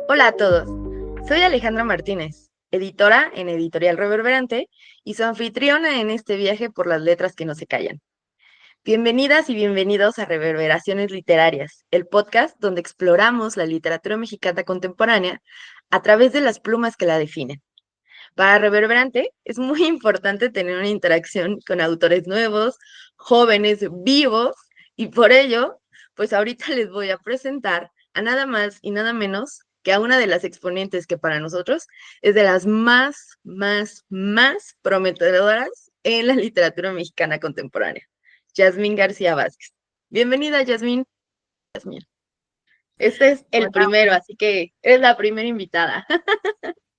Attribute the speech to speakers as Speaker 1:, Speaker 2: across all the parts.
Speaker 1: Hola a todos, soy Alejandra Martínez, editora en Editorial Reverberante y su anfitriona en este viaje por las letras que no se callan. Bienvenidas y bienvenidos a Reverberaciones Literarias, el podcast donde exploramos la literatura mexicana contemporánea a través de las plumas que la definen. Para Reverberante es muy importante tener una interacción con autores nuevos, jóvenes, vivos, y por ello, pues ahorita les voy a presentar a nada más y nada menos que a una de las exponentes que para nosotros es de las más prometedoras en la literatura mexicana contemporánea, Yasmín García Vázquez. Bienvenida, Yasmín. Este es el
Speaker 2: Hola,
Speaker 1: primero, así que eres la primera invitada.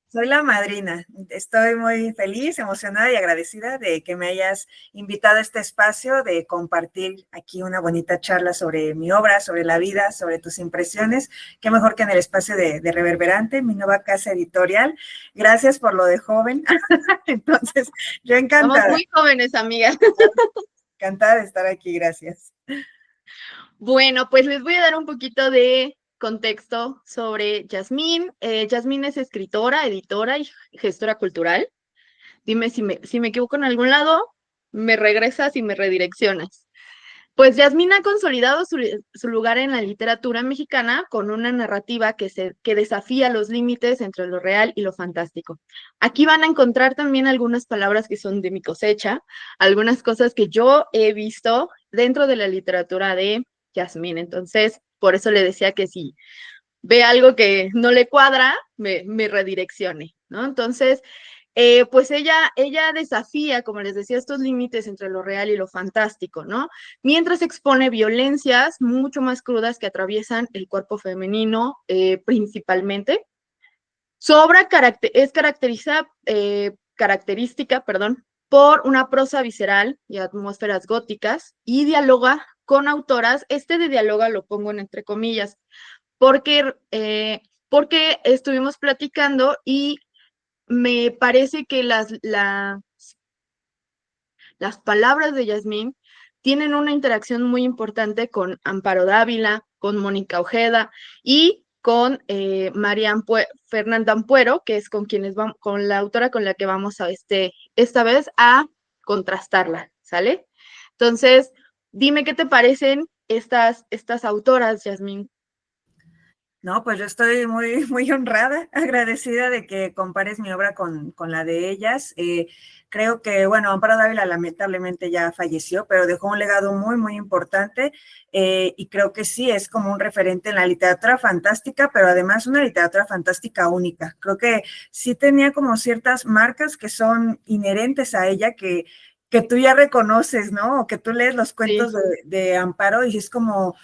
Speaker 2: soy la madrina. Estoy muy feliz, emocionada y agradecida de que me hayas invitado a este espacio de compartir aquí una bonita charla sobre mi obra, sobre la vida, sobre tus impresiones. Qué mejor que en el espacio de Reverberante, mi nueva casa editorial. Gracias por lo de joven. Entonces, yo
Speaker 1: Somos
Speaker 2: encantada,
Speaker 1: muy jóvenes, amigas.
Speaker 2: encantada de estar aquí. Gracias.
Speaker 1: Bueno, pues les voy a dar un poquito de contexto sobre Yasmín. Yasmín es escritora, editora y gestora cultural. Dime si me equivoco en algún lado, me regresas y me redireccionas. Pues Yasmín ha consolidado su lugar en la literatura mexicana con una narrativa que desafía los límites entre lo real y lo fantástico. Aquí van a encontrar también algunas palabras que son de mi cosecha, algunas cosas que yo he visto dentro de la literatura de Yasmín. Entonces, por eso le decía que si ve algo que no le cuadra, me redireccione, ¿no? Entonces, pues ella desafía, como les decía, estos límites entre lo real y lo fantástico, ¿no? Mientras expone violencias mucho más crudas que atraviesan el cuerpo femenino principalmente. Su obra característica, perdón, por una prosa visceral y atmósferas góticas y dialoga con autoras, de dialoga lo pongo en entre comillas, porque, porque estuvimos platicando y me parece que las palabras de Yasmín tienen una interacción muy importante con Amparo Dávila, con Mónica Ojeda y con Fernanda Ampuero, que es con la autora con la que vamos a esta vez a contrastarla, ¿sale? Entonces, dime qué te parecen estas autoras, Yasmín.
Speaker 2: No, pues yo estoy muy, muy honrada, agradecida de que compares mi obra con la de ellas. Creo que, bueno, Amparo Dávila lamentablemente ya falleció, pero dejó un legado muy, muy importante y creo que sí es como un referente en la literatura fantástica, pero además una literatura fantástica única. Creo que sí tenía como ciertas marcas que son inherentes a ella que tú ya reconoces, ¿no? O que tú lees los
Speaker 1: Sí.
Speaker 2: cuentos de Amparo y es como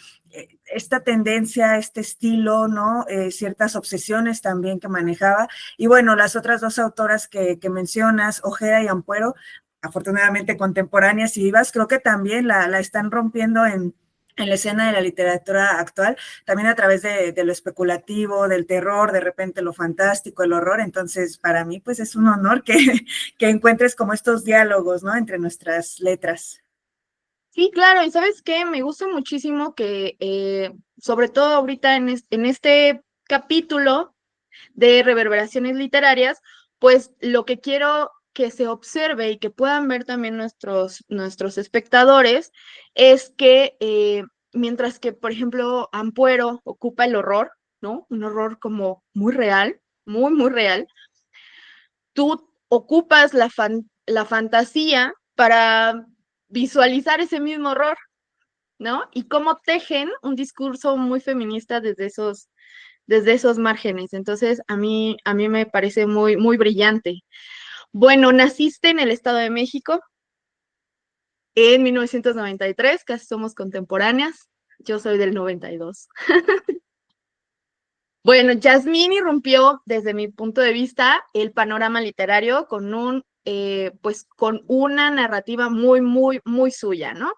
Speaker 2: esta tendencia, este estilo, ¿no? Ciertas obsesiones también que manejaba. Y bueno, las otras dos autoras que mencionas, Ojeda y Ampuero, afortunadamente contemporáneas y vivas, creo que también la están rompiendo en la escena de la literatura actual, también a través de lo especulativo, del terror, de repente lo fantástico, el horror. Entonces, para mí, pues es un honor que encuentres como estos diálogos, ¿no? Entre nuestras letras.
Speaker 1: Sí, claro, y ¿sabes qué? Me gusta muchísimo que, sobre todo ahorita en este capítulo de reverberaciones literarias, pues lo que quiero que se observe y que puedan ver también nuestros espectadores es que mientras que, por ejemplo, Ampuero ocupa el horror, ¿no? Un horror como muy real, muy real, tú ocupas la fantasía para visualizar ese mismo horror, ¿no? Y cómo tejen un discurso muy feminista desde esos márgenes. Entonces, a mí me parece muy brillante. Bueno, naciste en el Estado de México en 1993, casi somos contemporáneas. Yo soy del 92. Bueno, Yasmín irrumpió, desde mi punto de vista, el panorama literario pues con una narrativa muy suya, ¿no?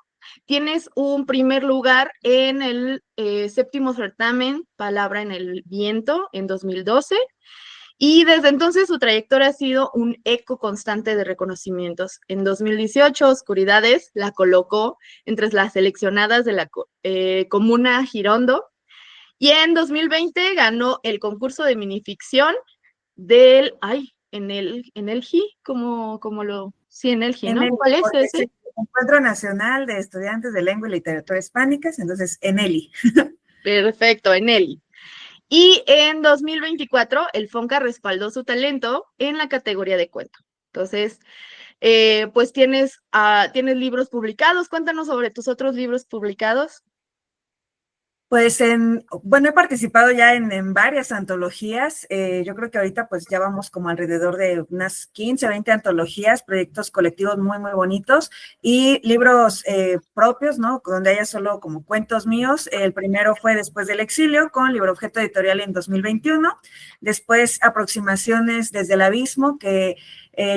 Speaker 1: Tienes un primer lugar en el séptimo certamen Palabra en el Viento en 2012 y desde entonces su trayectoria ha sido un eco constante de reconocimientos. En 2018, Oscuridades la colocó entre las seleccionadas de la Comuna Girondo Y en 2020 ganó el concurso de minificción del, en el GI, sí, en el GI,
Speaker 2: En
Speaker 1: ¿no?
Speaker 2: el,
Speaker 1: ¿Cuál es
Speaker 2: porque es
Speaker 1: ese?
Speaker 2: el Encuentro Nacional de Estudiantes de Lengua y Literatura Hispánicas, entonces en ELI.
Speaker 1: Perfecto, en el. Y en 2024, el Fonca respaldó su talento en la categoría de cuento. Entonces, pues tienes libros publicados. Cuéntanos sobre tus otros libros publicados.
Speaker 2: Pues bueno, he participado ya en varias antologías. Yo creo que ahorita pues ya vamos como alrededor de unas 15, 20 antologías, proyectos colectivos muy, muy bonitos y libros propios, ¿no? Donde haya solo como cuentos míos. El primero fue Después del exilio con Libro Objeto Editorial en 2021. Después Aproximaciones desde el abismo, que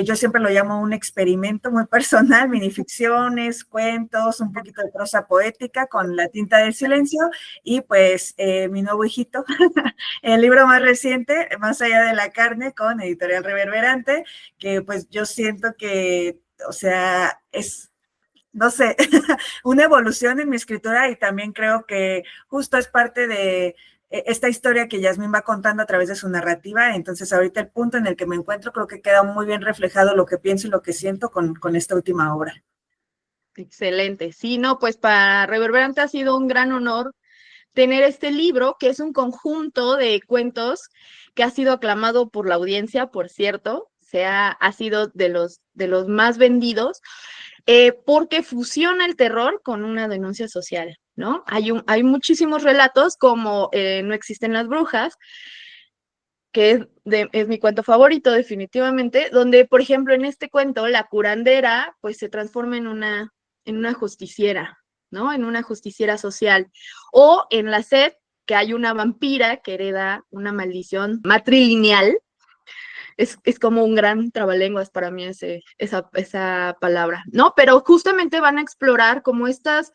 Speaker 2: yo siempre lo llamo un experimento muy personal, minificciones, cuentos, un poquito de prosa poética con La tinta del silencio. Y pues mi nuevo hijito, el libro más reciente, Más allá de la carne, con Editorial Reverberante, que pues yo siento que, o sea, es, no sé, una evolución en mi escritura y también creo que justo es parte de esta historia que Yasmín va contando a través de su narrativa. Entonces ahorita el punto en el que me encuentro creo que queda muy bien reflejado lo que pienso y lo que siento con esta última obra.
Speaker 1: Excelente. Sí, no, pues para Reverberante ha sido un gran honor tener este libro, que es un conjunto de cuentos que ha sido aclamado por la audiencia, por cierto, ha sido de los más vendidos, porque fusiona el terror con una denuncia social, ¿no? Hay muchísimos relatos como No existen las brujas, que es mi cuento favorito definitivamente, donde, por ejemplo, en este cuento, la curandera, pues se transforma en una justiciera, ¿no? En una justiciera social. O en La Sed, que hay una vampira que hereda una maldición matrilineal. Es como un gran trabalenguas para mí esa palabra, ¿no? Pero justamente van a explorar como estas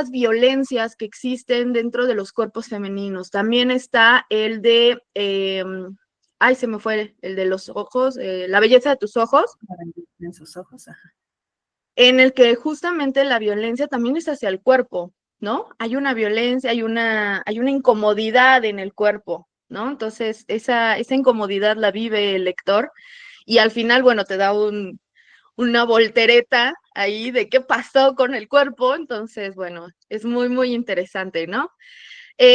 Speaker 1: violencias que existen dentro de los cuerpos femeninos. También está el de, se me fue el de los ojos, La belleza de tus ojos,
Speaker 2: En sus ojos, ajá.
Speaker 1: en el que justamente la violencia también es hacia el cuerpo, ¿no? Hay una violencia, hay una incomodidad en el cuerpo, ¿no? Entonces, esa incomodidad la vive el lector y al final, bueno, te da una voltereta ahí de qué pasó con el cuerpo, entonces, bueno, es muy, muy interesante, ¿no?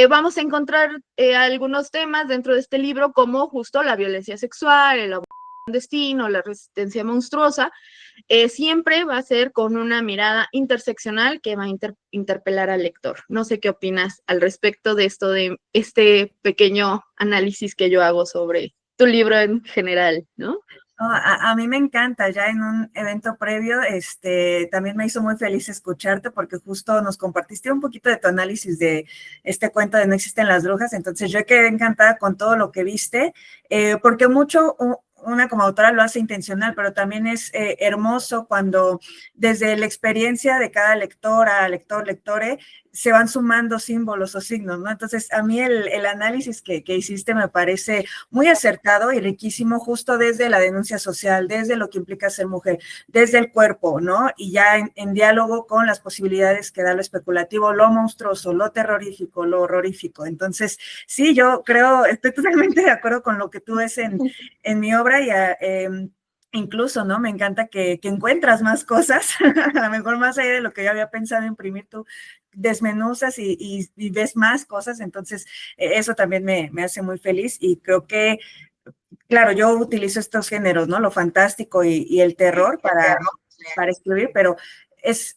Speaker 1: Vamos a encontrar algunos temas dentro de este libro como justo la violencia sexual, el abuso clandestino, la resistencia monstruosa, siempre va a ser con una mirada interseccional que va a interpelar al lector. No sé qué opinas al respecto de esto, de este pequeño análisis que yo hago sobre tu libro en general, ¿no?
Speaker 2: No, a mí me encanta, ya en un evento previo, también me hizo muy feliz escucharte porque justo nos compartiste un poquito de tu análisis de este cuento de No existen las brujas, entonces yo quedé encantada con todo lo que viste, porque mucho una como autora lo hace intencional, pero también es hermoso cuando desde la experiencia de cada lectora, lector, lectore, se van sumando símbolos o signos, ¿no? Entonces, a mí el análisis que hiciste me parece muy acertado y riquísimo justo desde la denuncia social, desde lo que implica ser mujer, desde el cuerpo, ¿no? Y ya en diálogo con las posibilidades que da lo especulativo, lo monstruoso, lo terrorífico, lo horrorífico. Entonces, sí, yo creo, estoy totalmente de acuerdo con lo que tú ves en mi obra y incluso, ¿no? Me encanta que encuentras más cosas, a lo mejor más allá de lo que yo había pensado imprimir, tú desmenuzas y ves más cosas, entonces eso también me hace muy feliz y creo que, claro, yo utilizo estos géneros, ¿no? Lo fantástico y el terror para escribir, pero es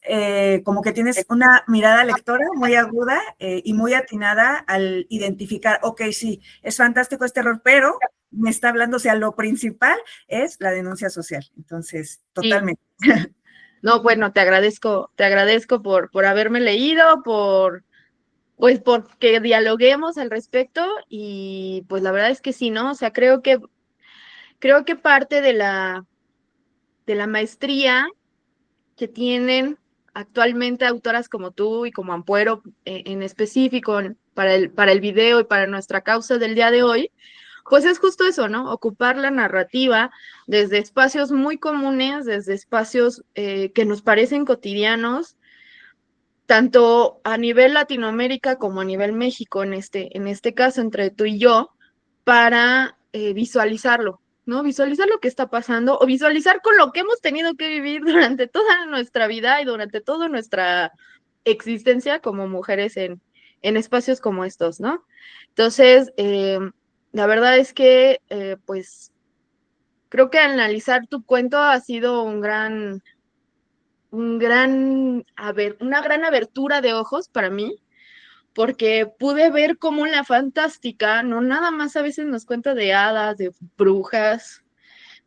Speaker 2: como que tienes una mirada lectora muy aguda y muy atinada al identificar, ok, sí, es fantástico, es terror, pero me está hablando, o sea, lo principal es la denuncia social. Entonces,
Speaker 1: Sí.
Speaker 2: totalmente.
Speaker 1: No, bueno, te agradezco por haberme leído, pues, por que dialoguemos al respecto y pues la verdad es que sí, ¿no? O sea, creo que parte de la maestría que tienen actualmente autoras como tú y como Ampuero en específico para el video y para nuestra causa del día de hoy, pues es justo eso, ¿no? Ocupar la narrativa desde espacios muy comunes, desde espacios que nos parecen cotidianos, tanto a nivel Latinoamérica como a nivel México, en este caso, entre tú y yo, para visualizarlo, ¿no? Visualizar lo que está pasando o visualizar con lo que hemos tenido que vivir durante toda nuestra vida y durante toda nuestra existencia como mujeres en espacios como estos, ¿no? Entonces, la verdad es que, pues, creo que analizar tu cuento ha sido una gran abertura de ojos para mí, porque pude ver cómo la fantástica no nada más a veces nos cuenta de hadas, de brujas,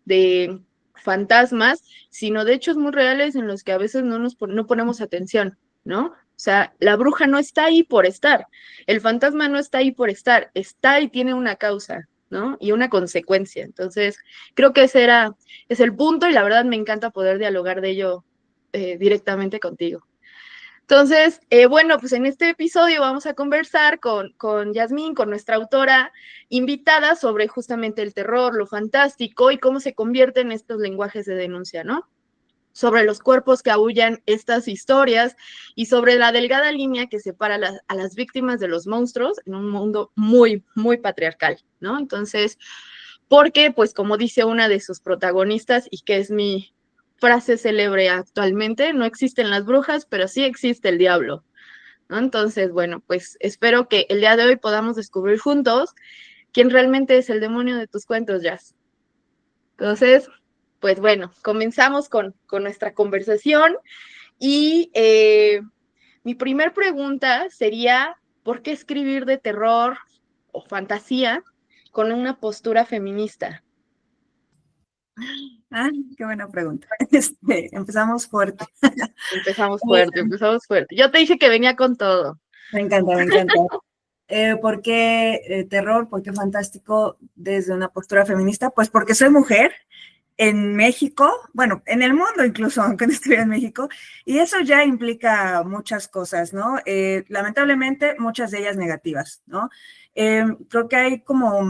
Speaker 1: de fantasmas, sino de hechos muy reales en los que a veces no ponemos atención, ¿no? O sea, la bruja no está ahí por estar, el fantasma no está ahí por estar, está y tiene una causa, ¿no? Y una consecuencia. Entonces, creo que es el punto y la verdad me encanta poder dialogar de ello directamente contigo. Entonces, bueno, pues en este episodio vamos a conversar con Yasmín, con nuestra autora invitada, sobre justamente el terror, lo fantástico y cómo se convierten estos lenguajes de denuncia, ¿no? Sobre los cuerpos que aúllan estas historias y sobre la delgada línea que separa a las víctimas de los monstruos en un mundo muy, muy patriarcal, ¿no? Entonces, porque, pues como dice una de sus protagonistas, y que es mi frase célebre actualmente, no existen las brujas, pero sí existe el diablo, ¿no? Entonces, bueno, pues espero que el día de hoy podamos descubrir juntos quién realmente es el demonio de tus cuentos, Jazz. Entonces, pues bueno, comenzamos con nuestra conversación y mi primer pregunta sería, ¿por qué escribir de terror o fantasía con una postura feminista?
Speaker 2: Ah, qué buena pregunta. Empezamos fuerte.
Speaker 1: Empezamos fuerte, empezamos fuerte. Yo te dije que venía con todo.
Speaker 2: Me encanta, me encanta. ¿Por qué terror? ¿Por qué fantástico desde una postura feminista? Pues porque soy mujer en México, bueno, en el mundo incluso, aunque no estuviera en México, y eso ya implica muchas cosas, ¿no? Lamentablemente, muchas de ellas negativas, ¿no? Creo que hay como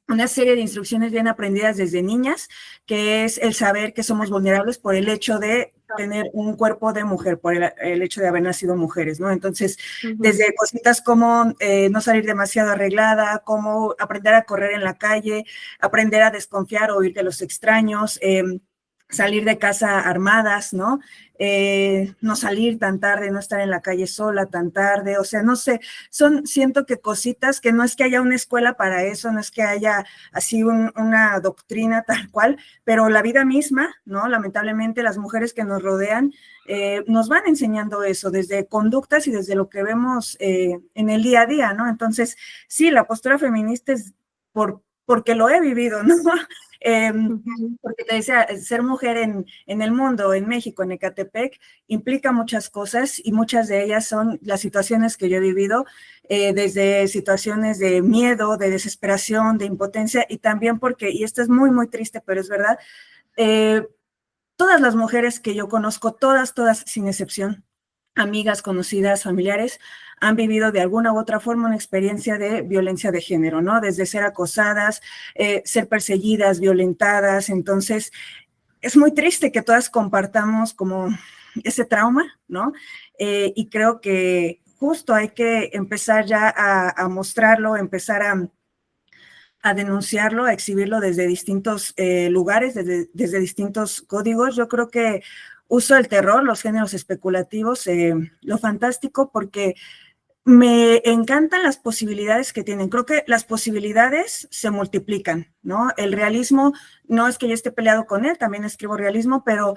Speaker 2: una serie de instrucciones bien aprendidas desde niñas, que es el saber que somos vulnerables por el hecho de tener un cuerpo de mujer, por el hecho de haber nacido mujeres, ¿no? Entonces, desde cositas como no salir demasiado arreglada, como aprender a correr en la calle, aprender a desconfiar o huir de los extraños, salir de casa armadas, ¿no? No salir tan tarde, no estar en la calle sola tan tarde, o sea, no sé, siento que cositas que no es que haya una escuela para eso, no es que haya así una doctrina tal cual, pero la vida misma, ¿no? Lamentablemente las mujeres que nos rodean nos van enseñando eso, desde conductas y desde lo que vemos en el día a día, ¿no? Entonces, sí, la postura feminista es porque lo he vivido, ¿no? Porque te decía, ser mujer en el mundo, en México, en Ecatepec, implica muchas cosas y muchas de ellas son las situaciones que yo he vivido, desde situaciones de miedo, de desesperación, de impotencia y también porque, y esto es muy, muy triste, pero es verdad, todas las mujeres que yo conozco, todas sin excepción, amigas, conocidas, familiares, han vivido de alguna u otra forma una experiencia de violencia de género, ¿no? Desde ser acosadas, ser perseguidas, violentadas. Entonces, es muy triste que todas compartamos como ese trauma, ¿no? Y creo que justo hay que empezar ya a mostrarlo, empezar a denunciarlo, a exhibirlo desde distintos lugares, desde distintos códigos. Yo creo que uso el terror, los géneros especulativos, lo fantástico, porque me encantan las posibilidades que tienen. Creo que las posibilidades se multiplican, ¿no? El realismo, no es que yo esté peleado con él, también escribo realismo, pero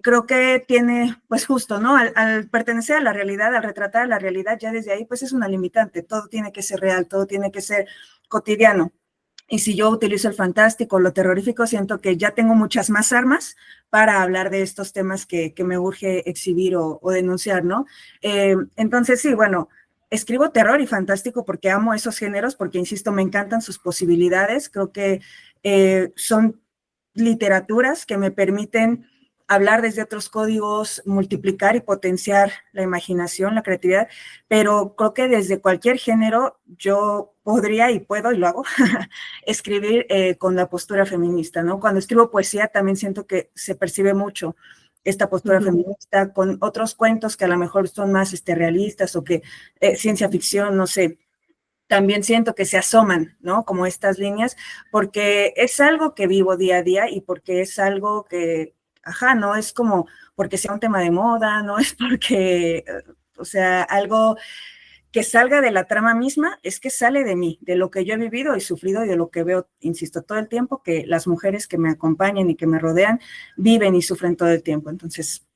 Speaker 2: creo que tiene, pues justo, ¿no? Al pertenecer a la realidad, al retratar la realidad, ya desde ahí, pues es una limitante. Todo tiene que ser real, todo tiene que ser cotidiano. Y si yo utilizo el fantástico, lo terrorífico, siento que ya tengo muchas más armas para hablar de estos temas que me urge exhibir o denunciar, ¿no? Entonces, sí, bueno, escribo terror y fantástico porque amo esos géneros, porque, insisto, me encantan sus posibilidades. Creo que son literaturas que me permiten hablar desde otros códigos, multiplicar y potenciar la imaginación, la creatividad, pero creo que desde cualquier género yo podría y puedo, y lo hago, escribir con la postura feminista, ¿no? Cuando escribo poesía también siento que se percibe mucho esta postura feminista, con otros cuentos que a lo mejor son más realistas o que ciencia ficción, no sé, también siento que se asoman, ¿no? Como estas líneas, porque es algo que vivo día a día y porque es algo que, ajá, no es como porque sea un tema de moda, no es porque, o sea, algo que salga de la trama misma, es que sale de mí, de lo que yo he vivido y sufrido y de lo que veo, insisto, todo el tiempo, que las mujeres que me acompañan y que me rodean viven y sufren todo el tiempo. Entonces,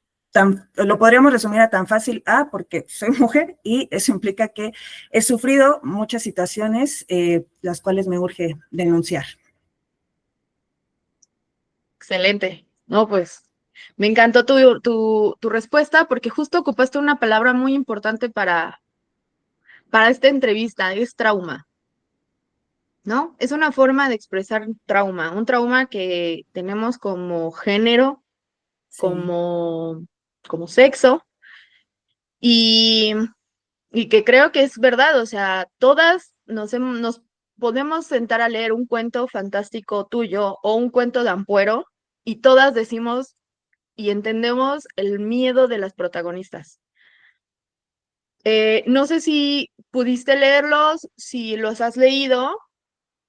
Speaker 2: lo podríamos resumir a tan fácil, porque soy mujer y eso implica que he sufrido muchas situaciones, las cuales me urge denunciar.
Speaker 1: Excelente. No, pues me encantó tu respuesta porque justo ocupaste una palabra muy importante para esta entrevista, es trauma, ¿no? Es una forma de expresar un trauma que tenemos como género,
Speaker 2: Sí.
Speaker 1: como sexo, y, y que creo que es verdad, o sea, todas nos podemos sentar a leer un cuento fantástico tuyo o un cuento de Ampuero y todas decimos y entendemos el miedo de las protagonistas. No sé si pudiste leerlos, si los has leído,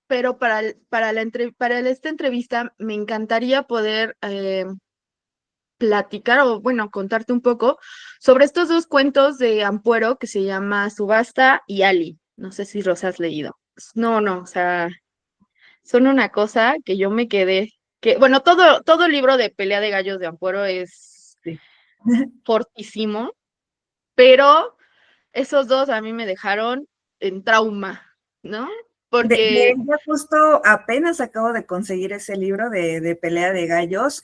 Speaker 1: pero para esta entrevista me encantaría poder platicar o, bueno, contarte un poco sobre estos dos cuentos de Ampuero que se llama Subasta y Ali. No sé si los has leído. No, no, o sea, son una cosa que yo me quedé, que, bueno, todo libro de pelea de gallos de Ampuero es
Speaker 2: Sí.
Speaker 1: fortísimo, pero esos dos a mí me dejaron en trauma, ¿no?
Speaker 2: De
Speaker 1: Porque
Speaker 2: ella justo apenas acabo de conseguir ese libro de Pelea de Gallos.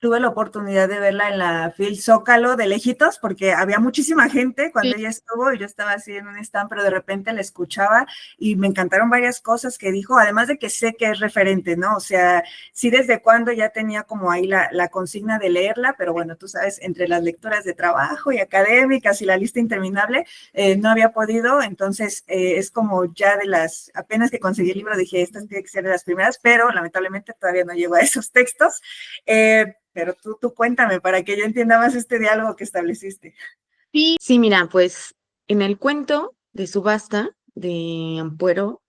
Speaker 2: Tuve la oportunidad de verla en la Fil Zócalo de lejitos, porque había muchísima gente cuando
Speaker 1: sí,
Speaker 2: ella estuvo y yo estaba así en un stand, pero de repente la escuchaba y me encantaron varias cosas que dijo, además de que sé que es referente, ¿no? O sea, sí desde cuando ya tenía como ahí la consigna de leerla, pero bueno, tú sabes, entre las lecturas de trabajo y académicas y la lista interminable, no había podido, entonces es como ya de las, apenas que conseguí el libro dije, estas tienen que ser de las primeras, pero lamentablemente todavía no llego a esos textos, pero tú cuéntame para que yo entienda más este diálogo que estableciste.
Speaker 1: sí, sí, mira, pues en el cuento de Subasta de Ampuero,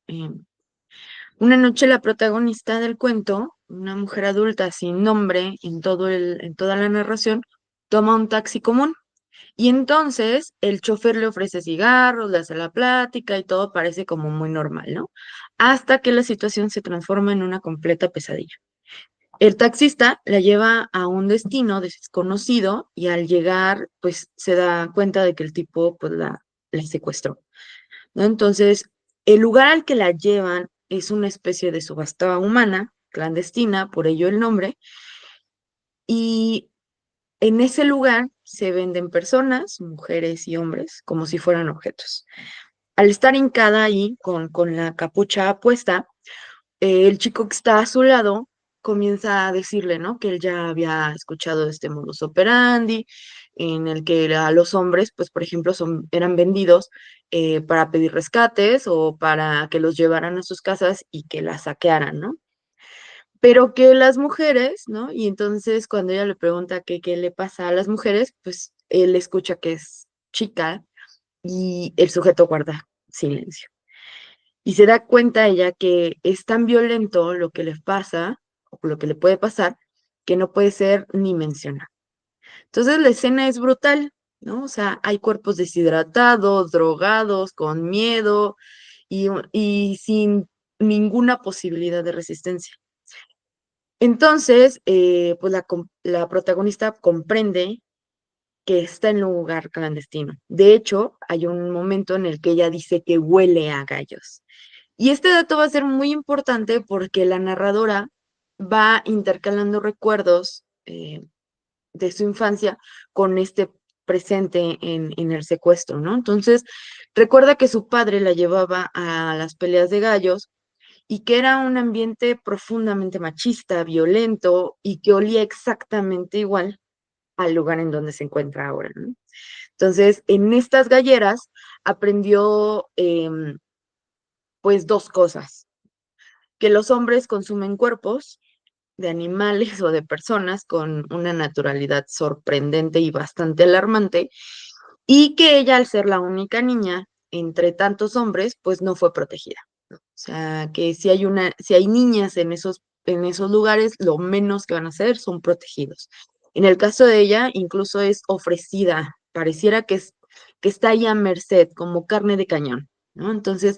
Speaker 1: una noche la protagonista del cuento, una mujer adulta sin nombre en toda la narración, toma un taxi común. Y entonces el chofer le ofrece cigarros, le hace la plática y todo parece como muy normal, ¿no? Hasta que la situación se transforma en una completa pesadilla. El taxista la lleva a un destino desconocido y al llegar, pues se da cuenta de que el tipo, pues la secuestró, ¿no? Entonces, el lugar al que la llevan es una especie de subasta humana, clandestina, por ello el nombre, y en ese lugar se venden personas, mujeres y hombres, como si fueran objetos. Al estar hincada ahí con la capucha puesta, el chico que está a su lado comienza a decirle, ¿no? Que él ya había escuchado de este modus operandi, en el que a los hombres, pues, por ejemplo, eran vendidos para pedir rescates o para que los llevaran a sus casas y que las saquearan, ¿no? Pero que las mujeres, ¿no? Y entonces cuando ella le pregunta qué le pasa a las mujeres, pues él escucha que es chica y el sujeto guarda silencio. Y se da cuenta ella que es tan violento lo que le pasa, o lo que le puede pasar, que no puede ser ni mencionado. Entonces la escena es brutal, ¿no? O sea, hay cuerpos deshidratados, drogados, con miedo y sin ninguna posibilidad de resistencia. Entonces, pues la protagonista comprende que está en un lugar clandestino. De hecho, hay un momento en el que ella dice que huele a gallos. Y este dato va a ser muy importante porque la narradora va intercalando recuerdos de su infancia con este presente en el secuestro, ¿no? Entonces, recuerda que su padre la llevaba a las peleas de gallos y que era un ambiente profundamente machista, violento y que olía exactamente igual al lugar en donde se encuentra ahora, ¿no? Entonces, en estas galleras aprendió pues dos cosas, que los hombres consumen cuerpos de animales o de personas con una naturalidad sorprendente y bastante alarmante, y que ella, al ser la única niña entre tantos hombres, pues no fue protegida. ¿No? O sea, que si hay niñas en esos lugares, lo menos que van a hacer son protegidos. En el caso de ella, incluso es ofrecida, pareciera que está ahí a merced, como carne de cañón, ¿no? Entonces,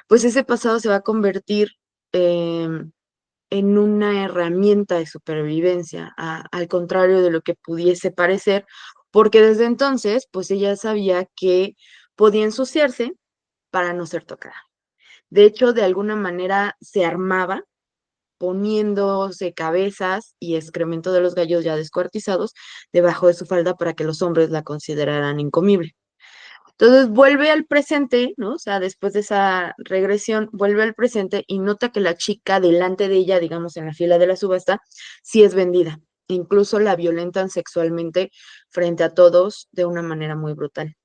Speaker 1: pues ese pasado se va a convertir em, en una herramienta de supervivencia, al contrario de lo que pudiese parecer, porque desde entonces, pues ella sabía que podía ensuciarse para no ser tocada. De hecho, de alguna manera se armaba poniéndose cabezas y excremento de los gallos ya descuartizados debajo de su falda para que los hombres la consideraran incomible. Entonces vuelve al presente, ¿no? O sea, después de esa regresión, vuelve al presente y nota que la chica delante de ella, digamos, en la fila de la subasta, sí es vendida. Incluso la violentan sexualmente frente a todos de una manera muy brutal.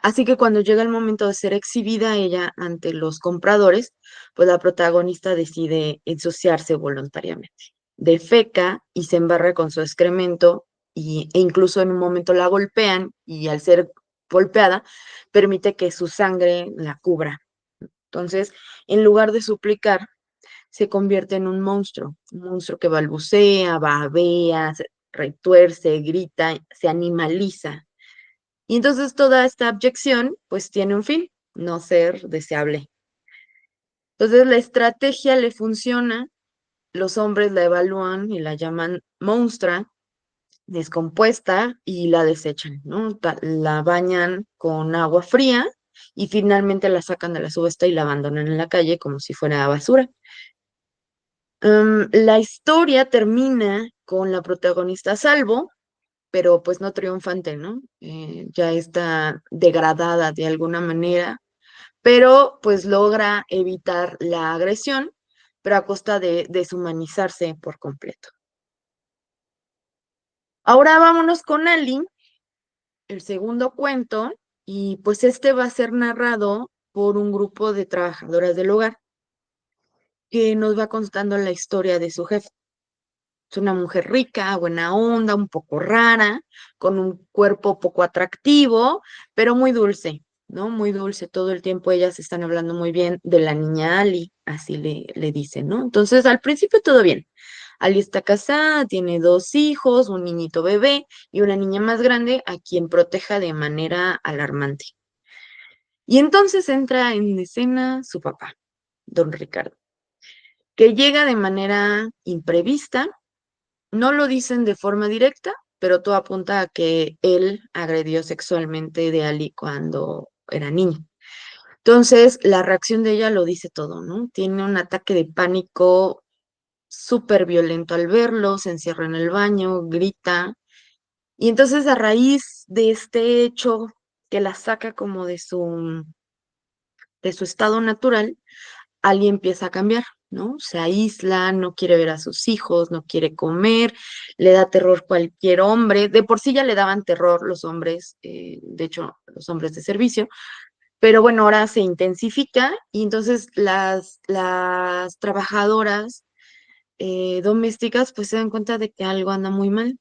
Speaker 1: Así que cuando llega el momento de ser exhibida ella ante los compradores, pues la protagonista decide ensuciarse voluntariamente. Defeca y se embarra con su excremento e incluso en un momento la golpean y al ser golpeada permite que su sangre la cubra. Entonces, en lugar de suplicar, se convierte en un monstruo que balbucea, babea, se retuerce, grita, se animaliza. Y entonces toda esta abyección pues tiene un fin, no ser deseable. Entonces la estrategia le funciona, los hombres la evalúan y la llaman monstrua, descompuesta y la desechan, ¿no? La bañan con agua fría y finalmente la sacan de la subasta y la abandonan en la calle como si fuera basura. La historia termina con la protagonista a salvo, pero pues no triunfante, ¿no? Ya está degradada de alguna manera, pero pues logra evitar la agresión, pero a costa de deshumanizarse por completo. Ahora vámonos con Ali, el segundo cuento, y pues este va a ser narrado por un grupo de trabajadoras del hogar que nos va contando la historia de su jefe. Es una mujer rica, buena onda, un poco rara, con un cuerpo poco atractivo, pero muy dulce, ¿no? Muy dulce. Todo el tiempo ellas están hablando muy bien de la niña Ali, así le dicen, ¿no? Entonces, al principio todo bien. Ali está casada, tiene dos hijos, un niñito bebé y una niña más grande a quien proteja de manera alarmante. Y entonces entra en escena su papá, don Ricardo, que llega de manera imprevista. No lo dicen de forma directa, pero todo apunta a que él agredió sexualmente de Ali cuando era niño. Entonces, la reacción de ella lo dice todo, ¿no? Tiene un ataque de pánico súper violento al verlo, se encierra en el baño, grita. Y entonces, a raíz de este hecho que la saca como de su estado natural, Ali empieza a cambiar, ¿no? Se aísla, no quiere ver a sus hijos, no quiere comer, le da terror cualquier hombre. De por sí ya le daban terror los hombres, de hecho, los hombres de servicio, pero bueno, ahora se intensifica y entonces las trabajadoras domésticas pues se dan cuenta de que algo anda muy mal.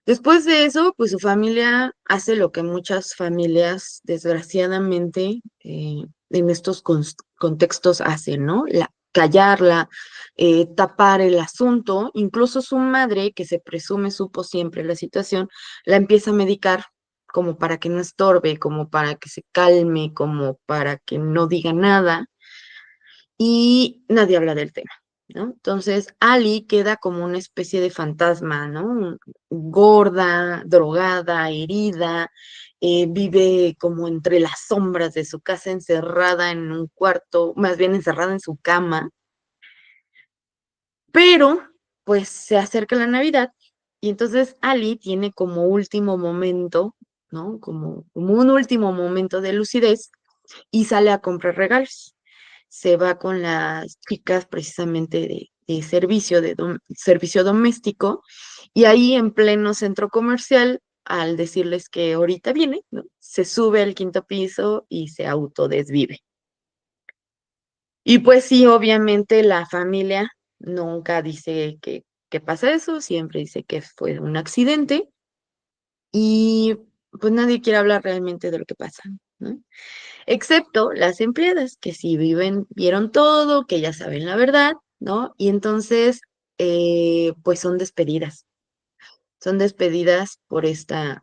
Speaker 1: Después de eso, pues su familia hace lo que muchas familias, desgraciadamente, en estos contextos hacen, ¿no? Callarla, tapar el asunto. Incluso su madre, que se presume supo siempre la situación, la empieza a medicar como para que no estorbe, como para que se calme, como para que no diga nada y nadie habla del tema, ¿no? Entonces, Ali queda como una especie de fantasma, ¿no? Gorda, drogada, herida, vive como entre las sombras de su casa, encerrada en un cuarto, más bien encerrada en su cama, pero pues se acerca la Navidad y entonces Ali tiene como último momento, ¿no? Como un último momento de lucidez y sale a comprar regalos. Se va con las chicas precisamente de servicio, servicio doméstico, y ahí en pleno centro comercial, al decirles que ahorita viene, ¿no? Se sube al quinto piso y se autodesvive. Y pues sí, obviamente la familia nunca dice que pasa eso, siempre dice que fue un accidente y pues nadie quiere hablar realmente de lo que pasa, ¿no? Excepto las empleadas que sí vieron todo, que ya saben la verdad, ¿no? Y entonces, pues son despedidas por esta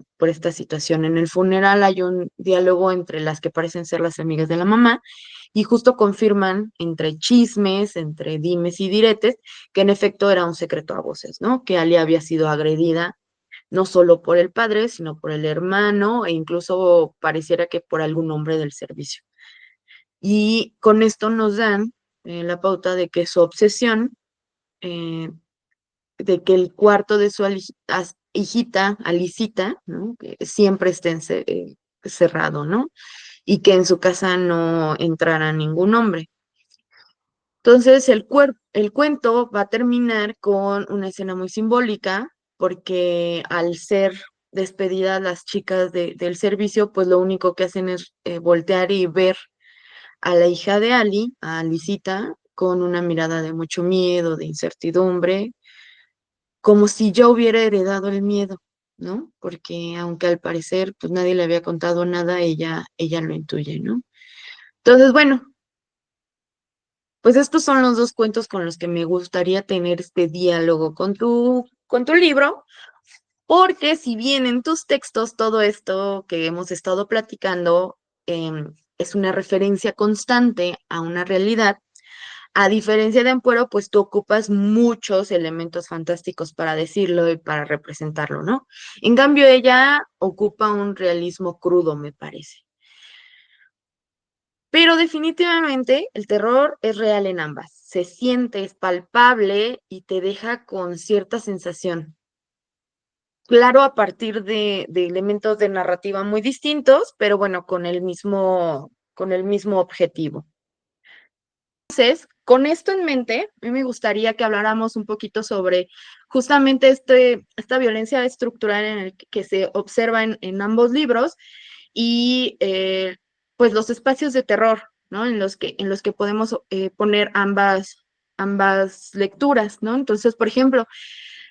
Speaker 1: situación. En el funeral hay un diálogo entre las que parecen ser las amigas de la mamá y justo confirman entre chismes, entre dimes y diretes, que en efecto era un secreto a voces, ¿no? Que Ali había sido agredida no solo por el padre, sino por el hermano e incluso pareciera que por algún hombre del servicio. Y con esto nos dan la pauta de que su obsesión, eh, de que el cuarto de su hijita, Alicita, ¿no? Que siempre esté cerrado, ¿no? Y que en su casa no entrara ningún hombre. Entonces, el cuento va a terminar con una escena muy simbólica, porque al ser despedidas las chicas del servicio, pues lo único que hacen es voltear y ver a la hija de Ali, a Alicita, con una mirada de mucho miedo, de incertidumbre, como si yo hubiera heredado el miedo, ¿no? Porque aunque al parecer pues nadie le había contado nada, ella lo intuye, ¿no? Entonces, bueno, pues estos son los dos cuentos con los que me gustaría tener este diálogo con tu libro, porque si bien en tus textos todo esto que hemos estado platicando es una referencia constante a una realidad, a diferencia de Ampuero, pues tú ocupas muchos elementos fantásticos para decirlo y para representarlo, ¿no? En cambio, ella ocupa un realismo crudo, me parece. Pero definitivamente el terror es real en ambas. Se siente, es palpable y te deja con cierta sensación. Claro, a partir de elementos de narrativa muy distintos, pero bueno, con el mismo objetivo. Entonces, con esto en mente, a mí me gustaría que habláramos un poquito sobre justamente esta violencia estructural en el que se observa en ambos libros y pues los espacios de terror, ¿no? En los que podemos poner ambas lecturas, ¿no? Entonces, por ejemplo,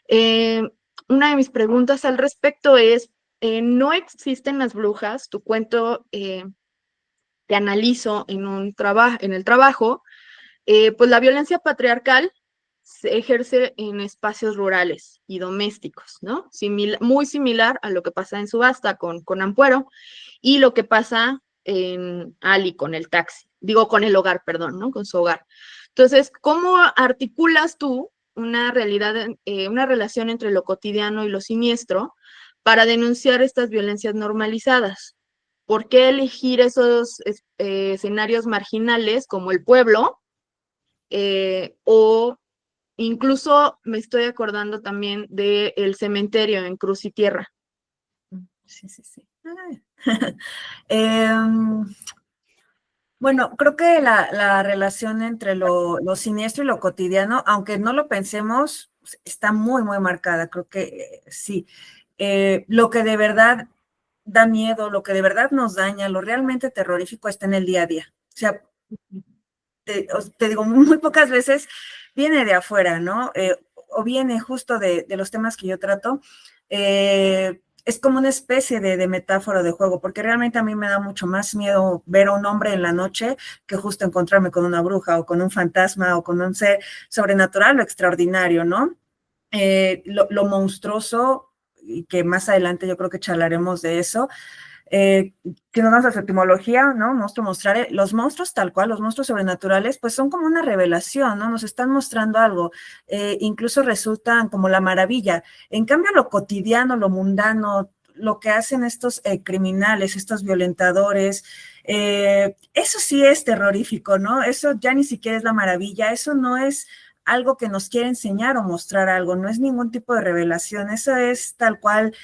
Speaker 1: eh, una de mis preguntas al respecto es, ¿no existen las brujas? Tu cuento te analizo en el trabajo, pues la violencia patriarcal se ejerce en espacios rurales y domésticos, ¿no? Muy similar a lo que pasa en Subasta con Ampuero y lo que pasa en Ali con el taxi, digo con el hogar, perdón, ¿no? Con su hogar. Entonces, ¿cómo articulas tú una realidad, una relación entre lo cotidiano y lo siniestro para denunciar estas violencias normalizadas? ¿Por qué elegir esos escenarios marginales como el pueblo? O incluso me estoy acordando también del cementerio en Cruz y Tierra.
Speaker 2: Sí, sí, sí. Bueno, creo que la relación entre lo siniestro y lo cotidiano, aunque no lo pensemos, está muy, muy marcada. Creo que sí. Lo que de verdad da miedo, lo que de verdad nos daña, lo realmente terrorífico está en el día a día. O sea, te digo, muy pocas veces viene de afuera, ¿no? O viene justo de los temas que yo trato. Es como una especie de metáfora de juego, porque realmente a mí me da mucho más miedo ver a un hombre en la noche que justo encontrarme con una bruja o con un fantasma o con un ser sobrenatural o extraordinario, ¿no? Lo monstruoso, y que más adelante yo creo que charlaremos de eso, si nos vamos a su etimología, ¿no? Monstruo, mostrare, los monstruos tal cual, los monstruos sobrenaturales, pues son como una revelación, ¿no? Nos están mostrando algo, incluso resultan como la maravilla. En cambio, lo cotidiano, lo mundano, lo que hacen estos criminales, estos violentadores, eso sí es terrorífico, ¿no? Eso ya ni siquiera es la maravilla, eso no es algo que nos quiere enseñar o mostrar algo, no es ningún tipo de revelación, eso es tal cual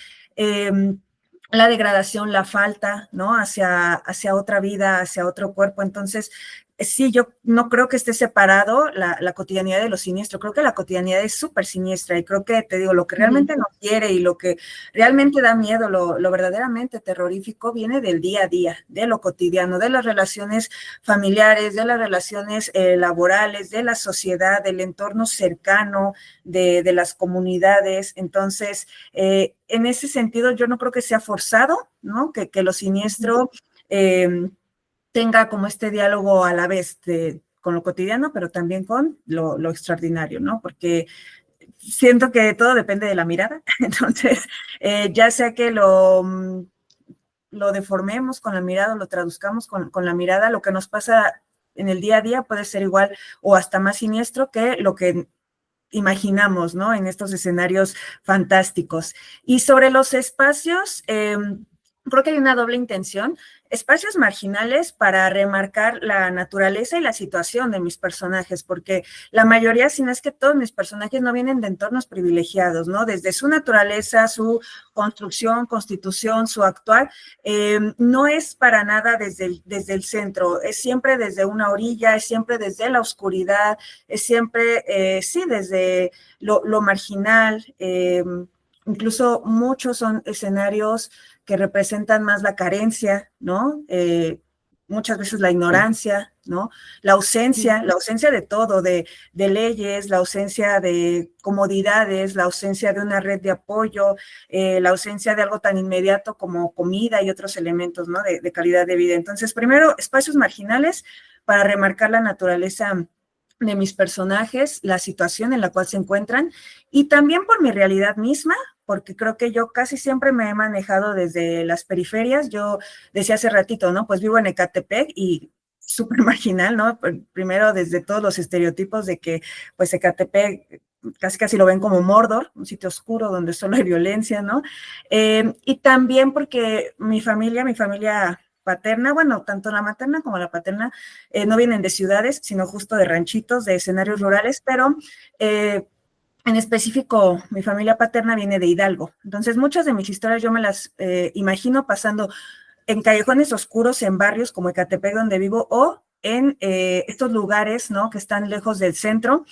Speaker 2: la degradación, la falta, ¿no? Hacia otra vida, hacia otro cuerpo. Entonces, Sí, yo no creo que esté separado la cotidianidad de lo siniestro. Creo que la cotidianidad es súper siniestra y creo que, te digo, lo que
Speaker 1: Ujú.
Speaker 2: realmente nos quiere y lo que realmente da miedo, lo verdaderamente terrorífico, viene del día a día, de lo cotidiano, de las relaciones familiares, de las relaciones laborales, de la sociedad, del entorno cercano, de las comunidades. Entonces, en ese sentido, yo no creo que sea forzado, ¿no? Que lo siniestro... tenga como este diálogo a la vez con lo cotidiano, pero también con lo extraordinario, ¿no? Porque siento que todo depende de la mirada, entonces, ya sea que lo deformemos con la mirada, lo traduzcamos con la mirada, lo que nos pasa en el día a día puede ser igual o hasta más siniestro que lo que imaginamos, ¿no? En estos escenarios fantásticos. Y sobre los espacios, creo que hay una doble intención. Espacios marginales para remarcar la naturaleza y la situación de mis personajes, porque la mayoría, si no es que todos mis personajes no vienen de entornos privilegiados, ¿no? Desde su naturaleza, su construcción, constitución, su actuar, no es para nada desde el centro, es siempre desde una orilla, es siempre desde la oscuridad, es siempre, sí, desde lo marginal, incluso muchos son escenarios que representan más la carencia, ¿no? Muchas veces la ignorancia, ¿no? La ausencia de todo, de leyes, la ausencia de comodidades, la ausencia de una red de apoyo, la ausencia de algo tan inmediato como comida y otros elementos, ¿no? De calidad de vida. Entonces, primero, espacios marginales para remarcar la naturaleza de mis personajes, la situación en la cual se encuentran y también por mi realidad misma, porque creo que yo casi siempre me he manejado desde las periferias. Yo decía hace ratito, ¿no? Pues vivo en Ecatepec y súper marginal, ¿no? Primero desde todos los estereotipos de que pues Ecatepec casi casi lo ven como Mordor, un sitio oscuro donde solo hay violencia, ¿no? Y también porque mi familia paterna, bueno, tanto la materna como la paterna no vienen de ciudades, sino justo de ranchitos, de escenarios rurales, pero en específico, mi familia paterna viene de Hidalgo. Entonces, muchas de mis historias yo me las imagino pasando en callejones oscuros, en barrios como Ecatepec, donde vivo, o en estos lugares, ¿no? Que están lejos del centro.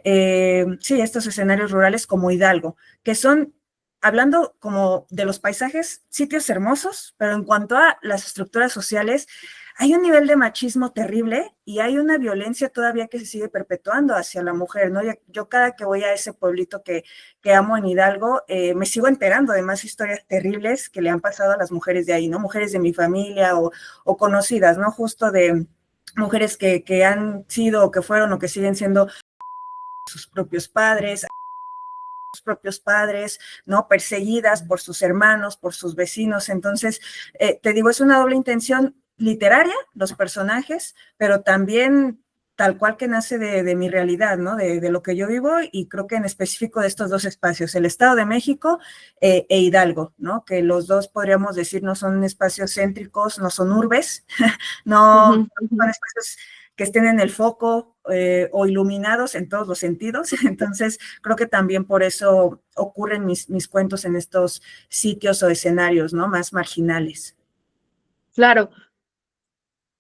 Speaker 2: Sí, estos escenarios rurales como Hidalgo, que son, hablando como de los paisajes, sitios hermosos, pero en cuanto a las estructuras sociales, hay un nivel de machismo terrible y hay una violencia todavía que se sigue perpetuando hacia la mujer, ¿no? Yo cada que voy a ese pueblito que amo en Hidalgo, me sigo enterando de más historias terribles que le han pasado a las mujeres de ahí, ¿no? Mujeres de mi familia o conocidas, ¿no? Justo de mujeres que han sido o que fueron o que siguen siendo sus propios padres, ¿no? Perseguidas por sus hermanos, por sus vecinos. Entonces, te digo, es una doble intención literaria, los personajes, pero también tal cual que nace de mi realidad, ¿no? De lo que yo vivo y creo que en específico de estos dos espacios, el Estado de México e Hidalgo, ¿no? Que los dos podríamos decir no son espacios céntricos, no son urbes, no
Speaker 1: Ujú,
Speaker 2: son
Speaker 1: ujú.
Speaker 2: espacios que estén en el foco o iluminados en todos los sentidos. Entonces, creo que también por eso ocurren mis cuentos en estos sitios o escenarios, ¿no? Más marginales.
Speaker 1: Claro.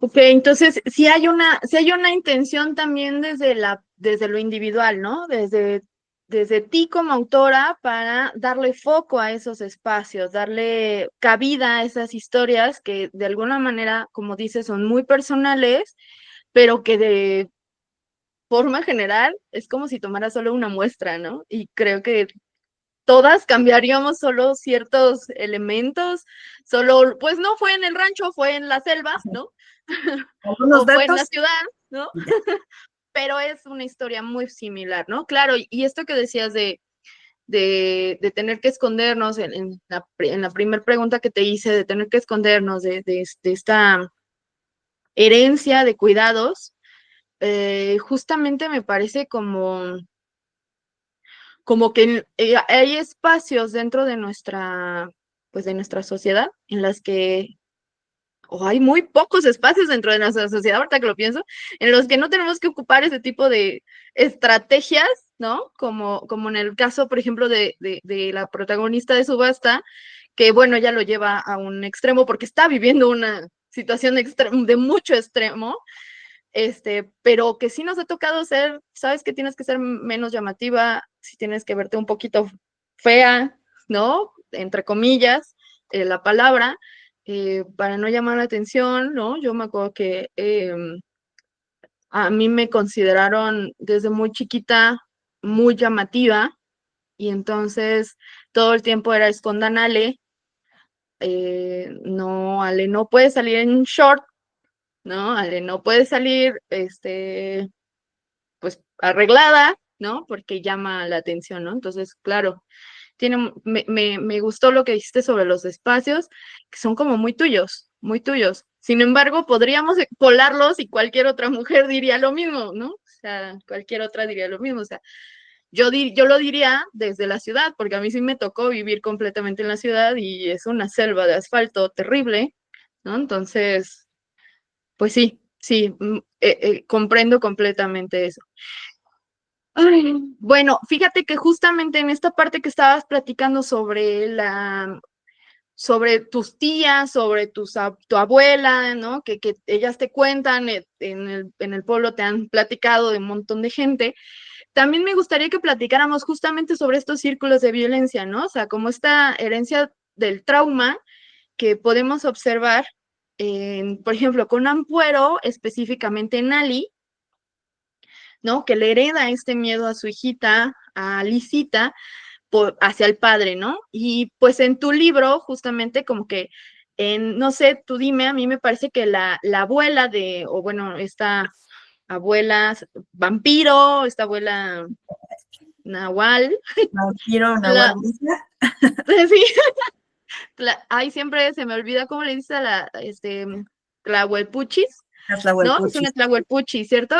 Speaker 1: Ok, entonces sí hay una intención también desde lo individual, ¿no? Desde ti como autora para darle foco a esos espacios, darle cabida a esas historias que de alguna manera, como dices, son muy personales, pero que de forma general es como si tomara solo una muestra, ¿no? Y creo que todas cambiaríamos solo ciertos elementos, solo, pues no fue en el rancho, fue en la selva, ¿no?
Speaker 2: Algunos
Speaker 1: O fue en la
Speaker 2: datos
Speaker 1: ciudad, ¿no?
Speaker 2: y ya.
Speaker 1: Pero es una historia muy similar, ¿no? Claro, y esto que decías de tener que escondernos en la primera pregunta que te hice, de tener que escondernos de esta herencia de cuidados, justamente me parece como que hay espacios dentro de pues de nuestra sociedad en las que o hay muy pocos espacios dentro de nuestra sociedad, ahorita que lo pienso, en los que no tenemos que ocupar ese tipo de estrategias, ¿no? Como en el caso, por ejemplo, de la protagonista de Subasta, que bueno, ya lo lleva a un extremo porque está viviendo una situación de mucho extremo, pero que sí nos ha tocado ser, sabes que tienes que ser menos llamativa, si tienes que verte un poquito fea, ¿no? Entre comillas, la palabra, para no llamar la atención, ¿no? Yo me acuerdo que a mí me consideraron desde muy chiquita muy llamativa y entonces todo el tiempo era escondan Ale, no, Ale no puede salir en short, ¿no? Ale no puede salir, pues arreglada, ¿no? Porque llama la atención, ¿no? Entonces, claro, me gustó lo que dijiste sobre los espacios, que son como muy tuyos, muy tuyos. Sin embargo, podríamos colarlos y cualquier otra mujer diría lo mismo, ¿no? O sea, cualquier otra diría lo mismo. O sea, yo lo diría desde la ciudad, porque a mí sí me tocó vivir completamente en la ciudad y es una selva de asfalto terrible, ¿no? Entonces, pues sí, sí, comprendo completamente eso. Ay, bueno, fíjate que justamente en esta parte que estabas platicando sobre tus tías, sobre tu abuela, ¿no? Que ellas te cuentan, en el pueblo te han platicado de un montón de gente. También me gustaría que platicáramos justamente sobre estos círculos de violencia, ¿no? O sea, como esta herencia del trauma que podemos observar, por ejemplo, con Ampuero, específicamente en Ali, ¿no? Que le hereda este miedo a su hijita, a Lisita, hacia el padre, ¿no? Y pues en tu libro, justamente como que, no sé, tú dime, a mí me parece que la abuela o bueno, esta abuela vampiro, esta abuela Nahual,
Speaker 2: Vampiro, Nahual
Speaker 1: la,
Speaker 2: Bruja.
Speaker 1: sí, ay, siempre se me olvida cómo le dice a Tlahuelpuchis, ¿no? Es una
Speaker 2: Tlahuelpuchis.
Speaker 1: Tlahuelpuchi, ¿cierto?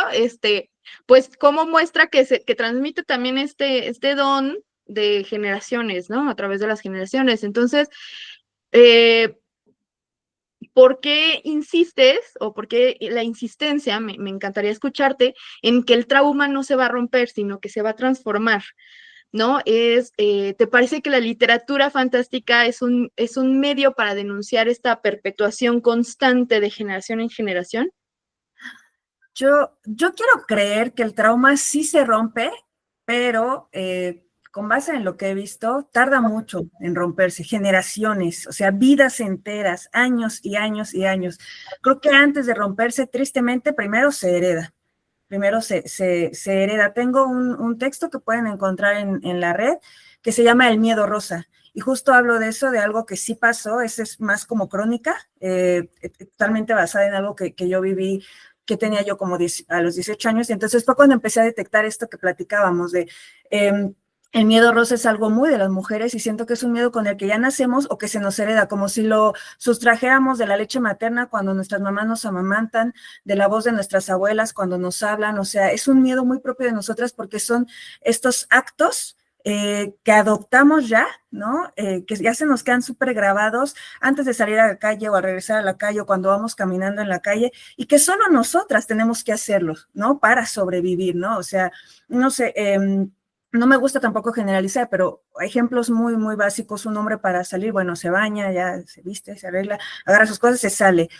Speaker 1: Pues cómo muestra que transmite también este don de generaciones, ¿no? A través de las generaciones. Entonces, eh, ¿por qué insistes o por qué la insistencia, me encantaría escucharte, en que el trauma no se va a romper, sino que se va a transformar? ¿No? ¿Te parece que la literatura fantástica es un medio para denunciar esta perpetuación constante de generación en generación?
Speaker 2: Yo quiero creer que el trauma sí se rompe, pero con base en lo que he visto, tarda mucho en romperse, generaciones, o sea, vidas enteras, años y años y años. Creo que antes de romperse, tristemente, primero se hereda. Primero se hereda. Tengo un texto que pueden encontrar en la red que se llama El miedo rosa. Y justo hablo de eso, de algo que sí pasó, ese es más como crónica, totalmente basada en algo que yo viví, que tenía yo como a los 18 años, y entonces fue cuando empecé a detectar esto que platicábamos de el miedo rosa es algo muy de las mujeres y siento que es un miedo con el que ya nacemos o que se nos hereda, como si lo sustrajéramos de la leche materna cuando nuestras mamás nos amamantan, de la voz de nuestras abuelas cuando nos hablan, o sea, es un miedo muy propio de nosotras porque son estos actos que adoptamos ya, ¿no? Que ya se nos quedan súper grabados antes de salir a la calle o al regresar a la calle o cuando vamos caminando en la calle y que solo nosotras tenemos que hacerlos, ¿no? Para sobrevivir, ¿no? O sea, no sé, no me gusta tampoco generalizar, pero ejemplos muy, muy básicos, un hombre para salir, bueno, se baña, ya se viste, se arregla, agarra sus cosas, se sale.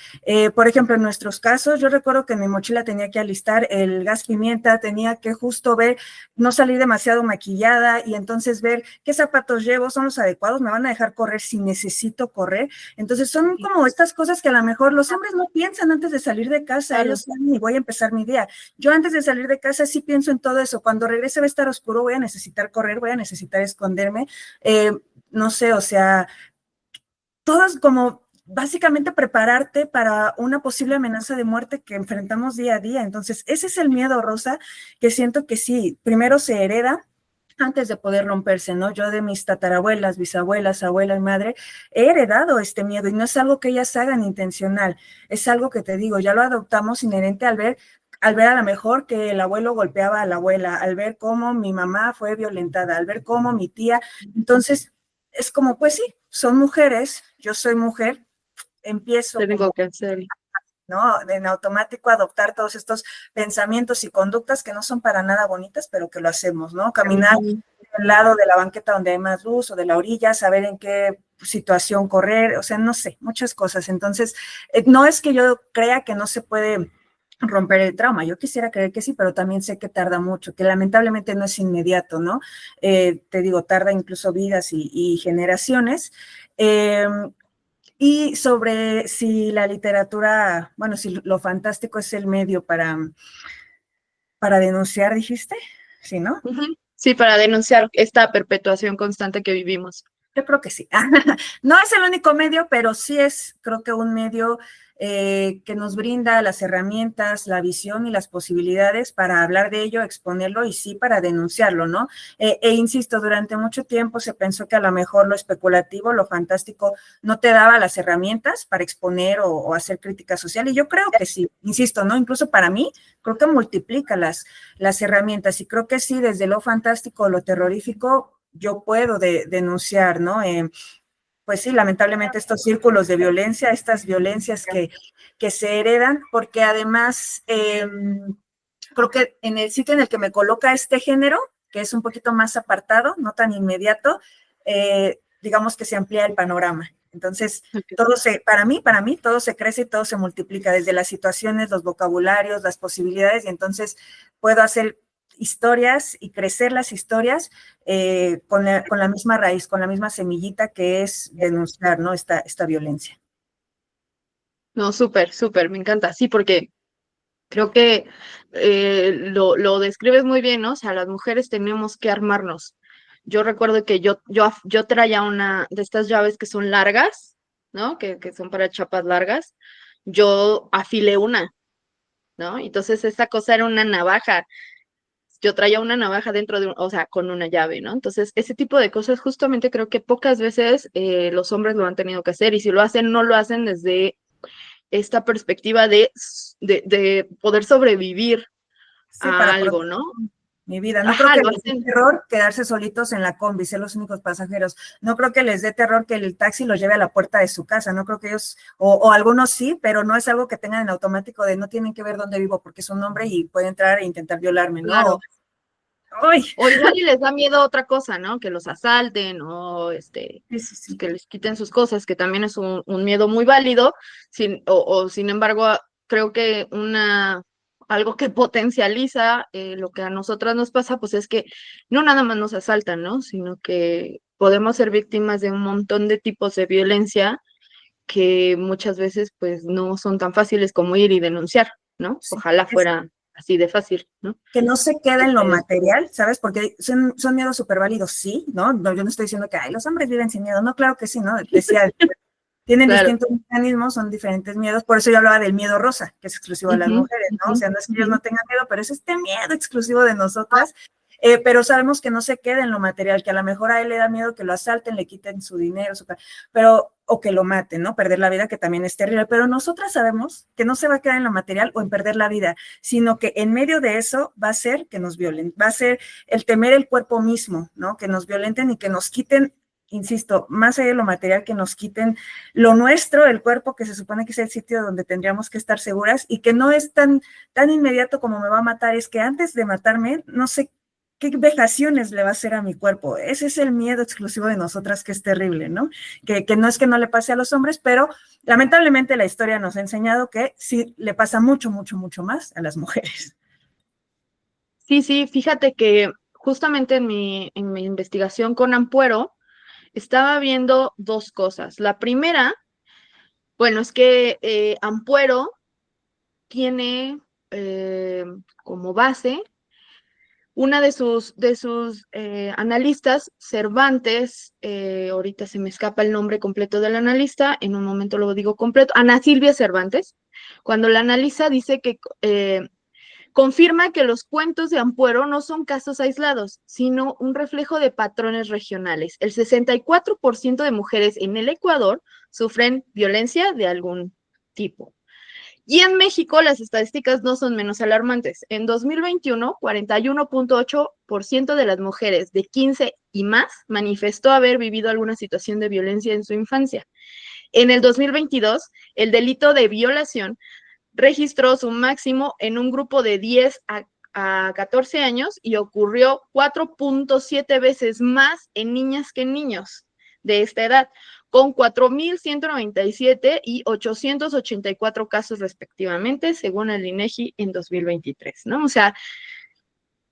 Speaker 2: Por ejemplo, en nuestros casos, yo recuerdo que en mi mochila tenía que alistar el gas pimienta, tenía que justo ver, no salir demasiado maquillada y entonces ver qué zapatos llevo, son los adecuados, me van a dejar correr si necesito correr. Entonces son como estas cosas que a lo mejor los hombres no piensan antes de salir de casa,
Speaker 1: Claro.
Speaker 2: ellos saben y voy a empezar mi día. Yo antes de salir de casa sí pienso en todo eso, cuando regrese va a estar oscuro, voy a necesitar correr, voy a necesitar esconderme, no sé, o sea, todo es como básicamente prepararte para una posible amenaza de muerte que enfrentamos día a día. Entonces, ese es el miedo, Rosa, que siento que sí, primero se hereda antes de poder romperse, ¿no? Yo de mis tatarabuelas, bisabuelas, abuela y madre, he heredado este miedo y no es algo que ellas hagan intencional, es algo que te digo, ya lo adoptamos inherente al ver a lo mejor que el abuelo golpeaba a la abuela, al ver cómo mi mamá fue violentada, al ver cómo mi tía, entonces es como, pues sí, son mujeres, yo soy mujer, empiezo como,
Speaker 1: Tengo que hacerlo.
Speaker 2: ¿no? En automático adoptar todos estos pensamientos y conductas que no son para nada bonitas, pero que lo hacemos, ¿no? Caminar al lado de la banqueta donde hay más luz o de la orilla, saber en qué situación correr, o sea, no sé, muchas cosas. Entonces, no es que yo crea que no se puede romper el trauma. Yo quisiera creer que sí, pero también sé que tarda mucho, que lamentablemente no es inmediato, ¿no? Te digo, tarda incluso vidas y generaciones. Y sobre si la literatura, bueno, si lo fantástico es el medio para denunciar, dijiste, ¿sí, no?
Speaker 1: Ujú. Sí, para denunciar esta perpetuación constante que vivimos.
Speaker 2: Yo creo que sí. No es el único medio, pero sí es, creo que un medio que nos brinda las herramientas, la visión y las posibilidades para hablar de ello, exponerlo y sí para denunciarlo, ¿no? Insisto, durante mucho tiempo se pensó que a lo mejor lo especulativo, lo fantástico, no te daba las herramientas para exponer o hacer crítica social, y yo creo que sí, insisto, ¿no? Incluso para mí, creo que multiplica las herramientas, y creo que sí, desde lo fantástico, lo terrorífico, yo puedo denunciar, ¿no? Pues sí, lamentablemente estos círculos de violencia, estas violencias que se heredan, porque además creo que en el sitio en el que me coloca este género, que es un poquito más apartado, no tan inmediato, digamos que se amplía el panorama. Entonces,
Speaker 1: Okay.
Speaker 2: para mí, todo se crece y todo se multiplica, desde las situaciones, los vocabularios, las posibilidades, y entonces puedo hacer historias y crecer las historias con la misma raíz, con la misma semillita que es denunciar, ¿no? Esta violencia.
Speaker 1: No, súper, súper, me encanta. Sí, porque creo que lo describes muy bien, ¿no? O sea, las mujeres tenemos que armarnos. Yo recuerdo que yo traía una de estas llaves que son largas, ¿no? Que son para chapas largas. Yo afilé una, ¿no? Entonces esa cosa era una navaja. Yo traía una navaja dentro de o sea, con una llave, ¿no? Entonces, ese tipo de cosas justamente creo que pocas veces los hombres lo han tenido que hacer, y si lo hacen, no lo hacen desde esta perspectiva de poder sobrevivir
Speaker 2: Sí,
Speaker 1: a
Speaker 2: para
Speaker 1: algo, ¿no?
Speaker 2: mi vida. No creo
Speaker 1: Ajá,
Speaker 2: que
Speaker 1: lo
Speaker 2: les dé
Speaker 1: hacen,
Speaker 2: terror quedarse solitos en la combi, ser los únicos pasajeros. No creo que les dé terror que el taxi los lleve a la puerta de su casa. No creo que ellos, o algunos sí, pero no es algo que tengan en automático de no tienen que ver dónde vivo porque es un hombre y puede entrar e intentar violarme, ¿no?
Speaker 1: claro.
Speaker 2: ¡Uy!
Speaker 1: O igual y les da miedo otra cosa, ¿no? Que los asalten o
Speaker 2: Sí, sí,
Speaker 1: pues,
Speaker 2: sí.
Speaker 1: que les quiten sus cosas, que también es un miedo muy válido. Sin embargo, creo que algo que potencializa lo que a nosotras nos pasa, pues es que no nada más nos asaltan, ¿no? Sino que podemos ser víctimas de un montón de tipos de violencia que muchas veces pues no son tan fáciles como ir y denunciar, ¿no?
Speaker 2: Sí.
Speaker 1: Ojalá fuera así de fácil, ¿no?
Speaker 2: Que no se queda en lo
Speaker 1: Pero
Speaker 2: material, ¿sabes? Porque son miedos súper válidos, sí, ¿no? No, yo no estoy diciendo que ay, los hombres viven sin miedo, no, claro que sí, ¿no? Decía, tienen
Speaker 1: claro.
Speaker 2: distintos mecanismos, son diferentes miedos, por eso yo hablaba del miedo rosa, que es exclusivo de las
Speaker 1: Ujú,
Speaker 2: mujeres, ¿no?
Speaker 1: ujú,
Speaker 2: O sea, no es que
Speaker 1: ujú.
Speaker 2: ellos no tengan miedo, pero es este miedo exclusivo de nosotras, pero sabemos que no se queda en lo material, que a lo mejor a él le da miedo que lo asalten, le quiten su dinero, pero, o que lo maten, ¿no? Perder la vida, que también es terrible, pero nosotras sabemos que no se va a quedar en lo material o en perder la vida, sino que en medio de eso va a ser que nos violen, va a ser el temer el cuerpo mismo, ¿no? Que nos violenten y que nos quiten, insisto, más allá de lo material, que nos quiten lo nuestro, el cuerpo, que se supone que es el sitio donde tendríamos que estar seguras, y que no es tan inmediato como me va a matar, es que antes de matarme, no sé qué vejaciones le va a hacer a mi cuerpo. Ese es el miedo exclusivo de nosotras, que es terrible, ¿no? Que no es que no le pase a los hombres, pero lamentablemente la historia nos ha enseñado que sí le pasa mucho, mucho, mucho más a las mujeres.
Speaker 1: Sí, sí, fíjate que justamente en mi investigación con Ampuero estaba viendo dos cosas. La primera, bueno, es que Ampuero tiene eh, como base una de sus analistas, Cervantes, ahorita se me escapa el nombre completo del analista, en un momento lo digo completo, Ana Silvia Cervantes. Cuando la analiza dice que confirma que los cuentos de Ampuero no son casos aislados, sino un reflejo de patrones regionales. El 64% de mujeres en el Ecuador sufren violencia de algún tipo. Y en México las estadísticas no son menos alarmantes. En 2021, 41.8% de las mujeres de 15 y más manifestó haber vivido alguna situación de violencia en su infancia. En el 2022, el delito de violación registró su máximo en un grupo de 10 a 14 años y ocurrió 4.7 veces más en niñas que en niños de esta edad, con 4.197 y 884 casos respectivamente, según el INEGI en 2023, ¿no? O sea,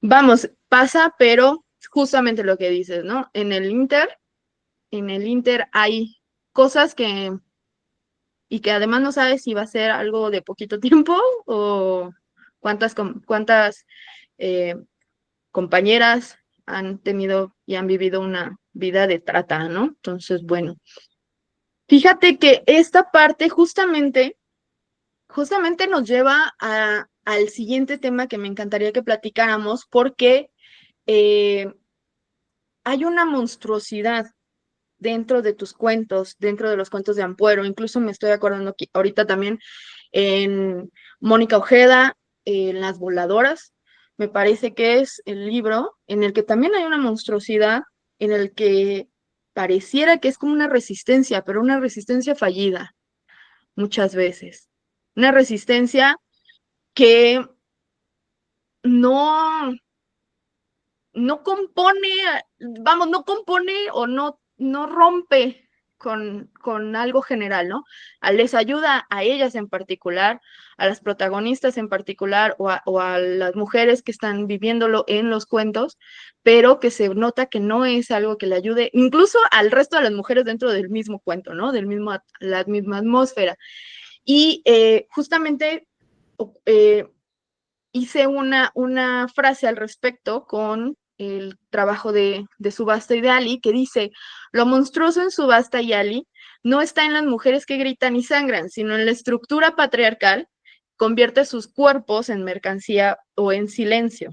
Speaker 1: vamos, pasa, pero justamente lo que dices, ¿no? En el Inter hay cosas que, y que además no sabes si va a ser algo de poquito tiempo o cuántas eh, compañeras han tenido y han vivido una vida de trata, ¿no? Entonces, bueno, fíjate que esta parte justamente nos lleva al siguiente tema que me encantaría que platicáramos, porque eh, hay una monstruosidad dentro de tus cuentos, dentro de los cuentos de Ampuero. Incluso me estoy acordando que ahorita también en Mónica Ojeda, en Las Voladoras, me parece que es el libro en el que también hay una monstruosidad, en el que pareciera que es como una resistencia, pero una resistencia fallida muchas veces. Una resistencia que no, no compone, vamos, no compone o no rompe con algo general, ¿no? Les ayuda a ellas en particular, a las protagonistas en particular, o a las mujeres que están viviéndolo en los cuentos, pero que se nota que no es algo que le ayude, incluso al resto de las mujeres dentro del mismo cuento, ¿no? La misma atmósfera. Y justamente eh, hice una frase al respecto con el trabajo de Subasta y de Ali, que dice: lo monstruoso en Subasta y Ali no está en las mujeres que gritan y sangran, sino en la estructura patriarcal, convierte sus cuerpos en mercancía o en silencio,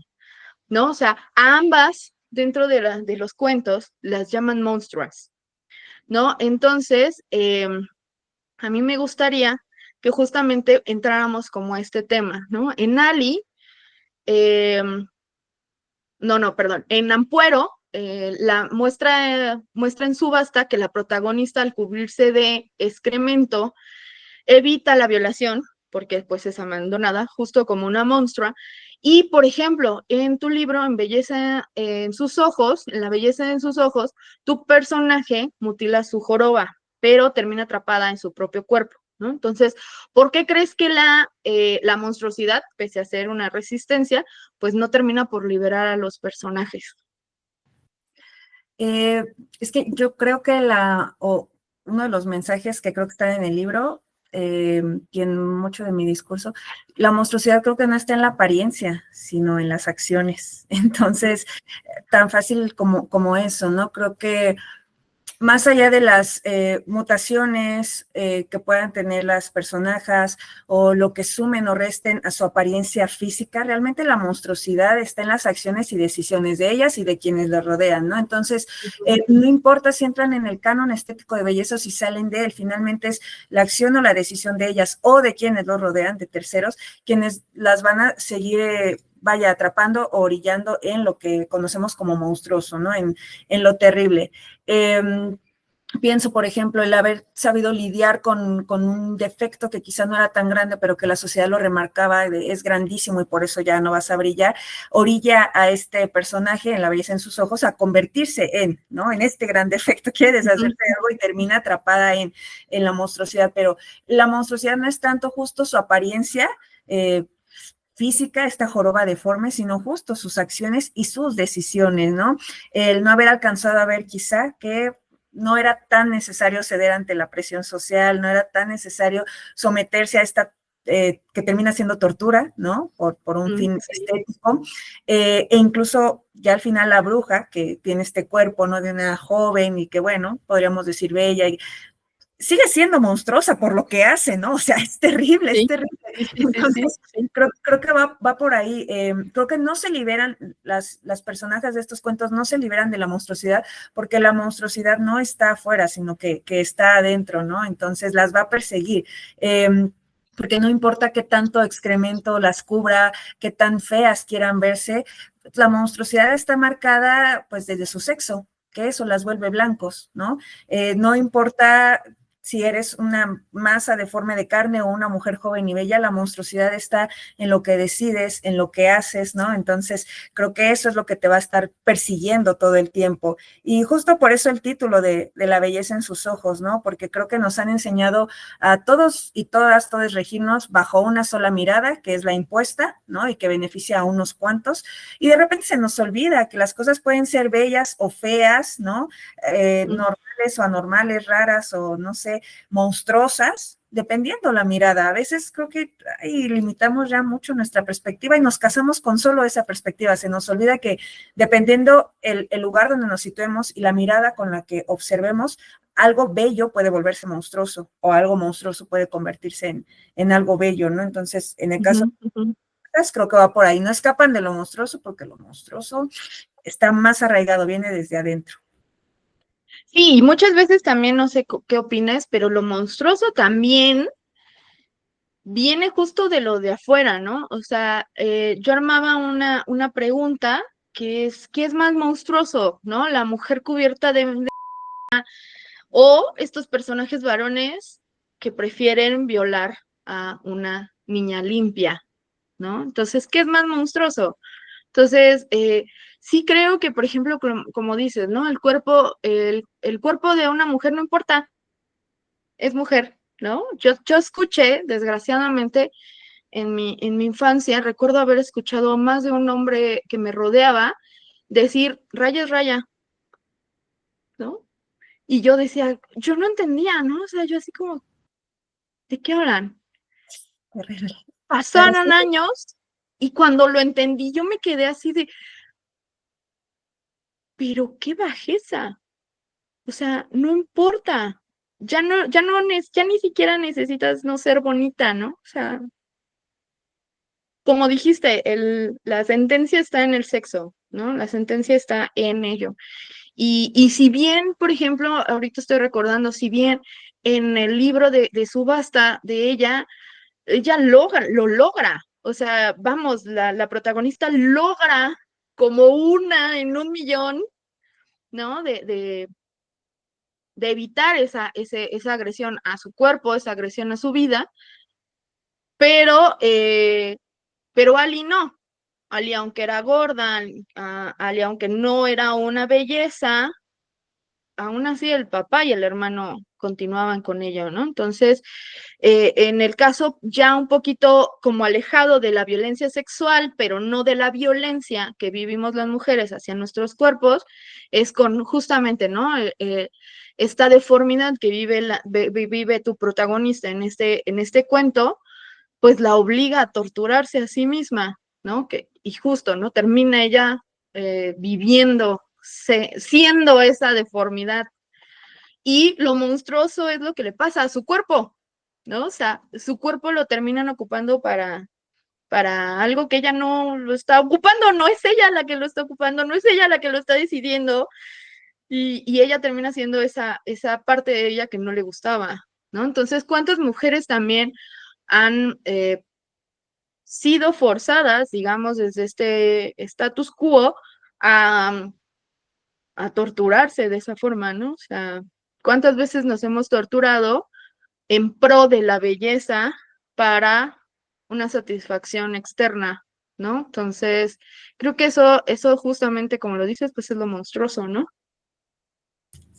Speaker 1: ¿no? O sea, a ambas dentro de los cuentos las llaman monstruas, ¿no? Entonces, a mí me gustaría que justamente entráramos como a este tema, ¿no? En Ali, eh, no, perdón, en Ampuero, muestra en Subasta que la protagonista, al cubrirse de excremento, evita la violación, porque pues es abandonada, justo como una monstrua. Y, por ejemplo, en tu libro, en Belleza en sus ojos, en La belleza en sus ojos, tu personaje mutila su joroba, pero termina atrapada en su propio cuerpo, ¿no? Entonces, ¿por qué crees que la monstruosidad, pese a ser una resistencia, pues no termina por liberar a los personajes?
Speaker 2: Es que yo creo que uno de los mensajes que creo que están en el libro y en mucho de mi discurso, la monstruosidad creo que no está en la apariencia, sino en las acciones. Entonces, tan fácil como eso, ¿no? Creo que más allá de las mutaciones que puedan tener las personajes o lo que sumen o resten a su apariencia física, realmente la monstruosidad está en las acciones y decisiones de ellas y de quienes las rodean, ¿no? Entonces, no importa si entran en el canon estético de belleza o si salen de él, finalmente es la acción o la decisión de ellas o de quienes los rodean, de terceros, quienes las van a seguir vaya atrapando o orillando en lo que conocemos como monstruoso, ¿no? En lo terrible. Pienso, por ejemplo, el haber sabido lidiar con un defecto que quizá no era tan grande, pero que la sociedad lo remarcaba, es grandísimo y por eso ya no vas a brillar, orilla a este personaje en La belleza en sus ojos a convertirse ¿no? En este gran defecto, quiere deshacerse de algo y termina atrapada en la monstruosidad, pero la monstruosidad no es tanto justo su apariencia, física, esta joroba deforme, sino justo sus acciones y sus decisiones, ¿no? El no haber alcanzado a ver quizá que no era tan necesario ceder ante la presión social, no era tan necesario someterse a esta que termina siendo tortura, ¿no? Por un fin estético, e incluso ya al final la bruja, que tiene este cuerpo, ¿no? De una joven y que, bueno, podríamos decir bella, y sigue siendo monstruosa por lo que hace, ¿no? O sea, es terrible, sí, es terrible. Entonces, sí. Creo que va por ahí. Creo que no se liberan, las personajes de estos cuentos no se liberan de la monstruosidad, porque la monstruosidad no está afuera, sino que está adentro, ¿no? Entonces las va a perseguir. Porque no importa qué tanto excremento las cubra, qué tan feas quieran verse, la monstruosidad está marcada pues desde su sexo, que eso las vuelve blancos, ¿no? No importa si eres una masa deforme de carne o una mujer joven y bella, la monstruosidad está en lo que decides, en lo que haces, ¿no? Entonces, creo que eso es lo que te va a estar persiguiendo todo el tiempo. Y justo por eso el título de La belleza en sus ojos, ¿no? Porque creo que nos han enseñado a todos y todas, todos regirnos bajo una sola mirada, que es la impuesta, ¿no? Y que beneficia a unos cuantos. Y de repente se nos olvida que las cosas pueden ser bellas o feas, ¿no? Normales o anormales, raras o no sé, monstruosas, dependiendo la mirada. A veces creo que limitamos ya mucho nuestra perspectiva y nos casamos con solo esa perspectiva. Se nos olvida que dependiendo el lugar donde nos situemos y la mirada con la que observemos, algo bello puede volverse monstruoso o algo monstruoso puede convertirse en algo bello, ¿no? Entonces, en el caso de creo que va por ahí. No escapan de lo monstruoso porque lo monstruoso está más arraigado, viene desde adentro.
Speaker 1: Sí, y muchas veces también, no sé qué opinas, pero lo monstruoso también viene justo de lo de afuera, ¿no? O sea, yo armaba una pregunta que es, ¿qué es más monstruoso, ¿no? La mujer cubierta o estos personajes varones que prefieren violar a una niña limpia, ¿no? Entonces, ¿qué es más monstruoso? Entonces, sí creo que, por ejemplo, como dices, ¿no? El cuerpo de una mujer no importa, es mujer, ¿no? Yo escuché, desgraciadamente, en mi infancia, recuerdo haber escuchado a más de un hombre que me rodeaba decir, raya es raya, ¿no? Y yo decía, yo no entendía, ¿no? O sea, yo así como, ¿de qué hablan?
Speaker 2: Terrible. Pero
Speaker 1: Pasaron
Speaker 2: sí,
Speaker 1: años y cuando lo entendí, yo me quedé así de, pero qué bajeza. O sea, no importa. Ya ni siquiera necesitas no ser bonita, ¿no? O sea, como dijiste, la sentencia está en el sexo, ¿no? La sentencia está en ello. Y si bien, por ejemplo, ahorita estoy recordando, si bien en el libro de Subasta de ella lo logra. O sea, vamos, la protagonista logra como una en un millón, ¿no? De evitar esa agresión a su cuerpo, esa agresión a su vida, pero, eh, pero Ali no. Ali, aunque era gorda, Ali, aunque no era una belleza, aún así el papá y el hermano continuaban con ella, ¿no? Entonces, en el caso ya un poquito como alejado de la violencia sexual, pero no de la violencia que vivimos las mujeres hacia nuestros cuerpos, es con justamente, ¿no? Esta deformidad que vive tu protagonista en este cuento, pues la obliga a torturarse a sí misma, ¿no? Y justo, ¿no? Termina ella viviendo, siendo esa deformidad. Y lo monstruoso es lo que le pasa a su cuerpo, ¿no? O sea, su cuerpo lo terminan ocupando para algo que ella no lo está ocupando, no es ella la que lo está ocupando, no es ella la que lo está decidiendo, y ella termina siendo esa parte de ella que no le gustaba, ¿no? Entonces, ¿cuántas mujeres también han sido forzadas, digamos, desde este status quo a, a torturarse de esa forma, ¿no? O sea, ¿cuántas veces nos hemos torturado en pro de la belleza para una satisfacción externa, ¿no? Entonces, creo que eso justamente, como lo dices, pues es lo monstruoso, ¿no?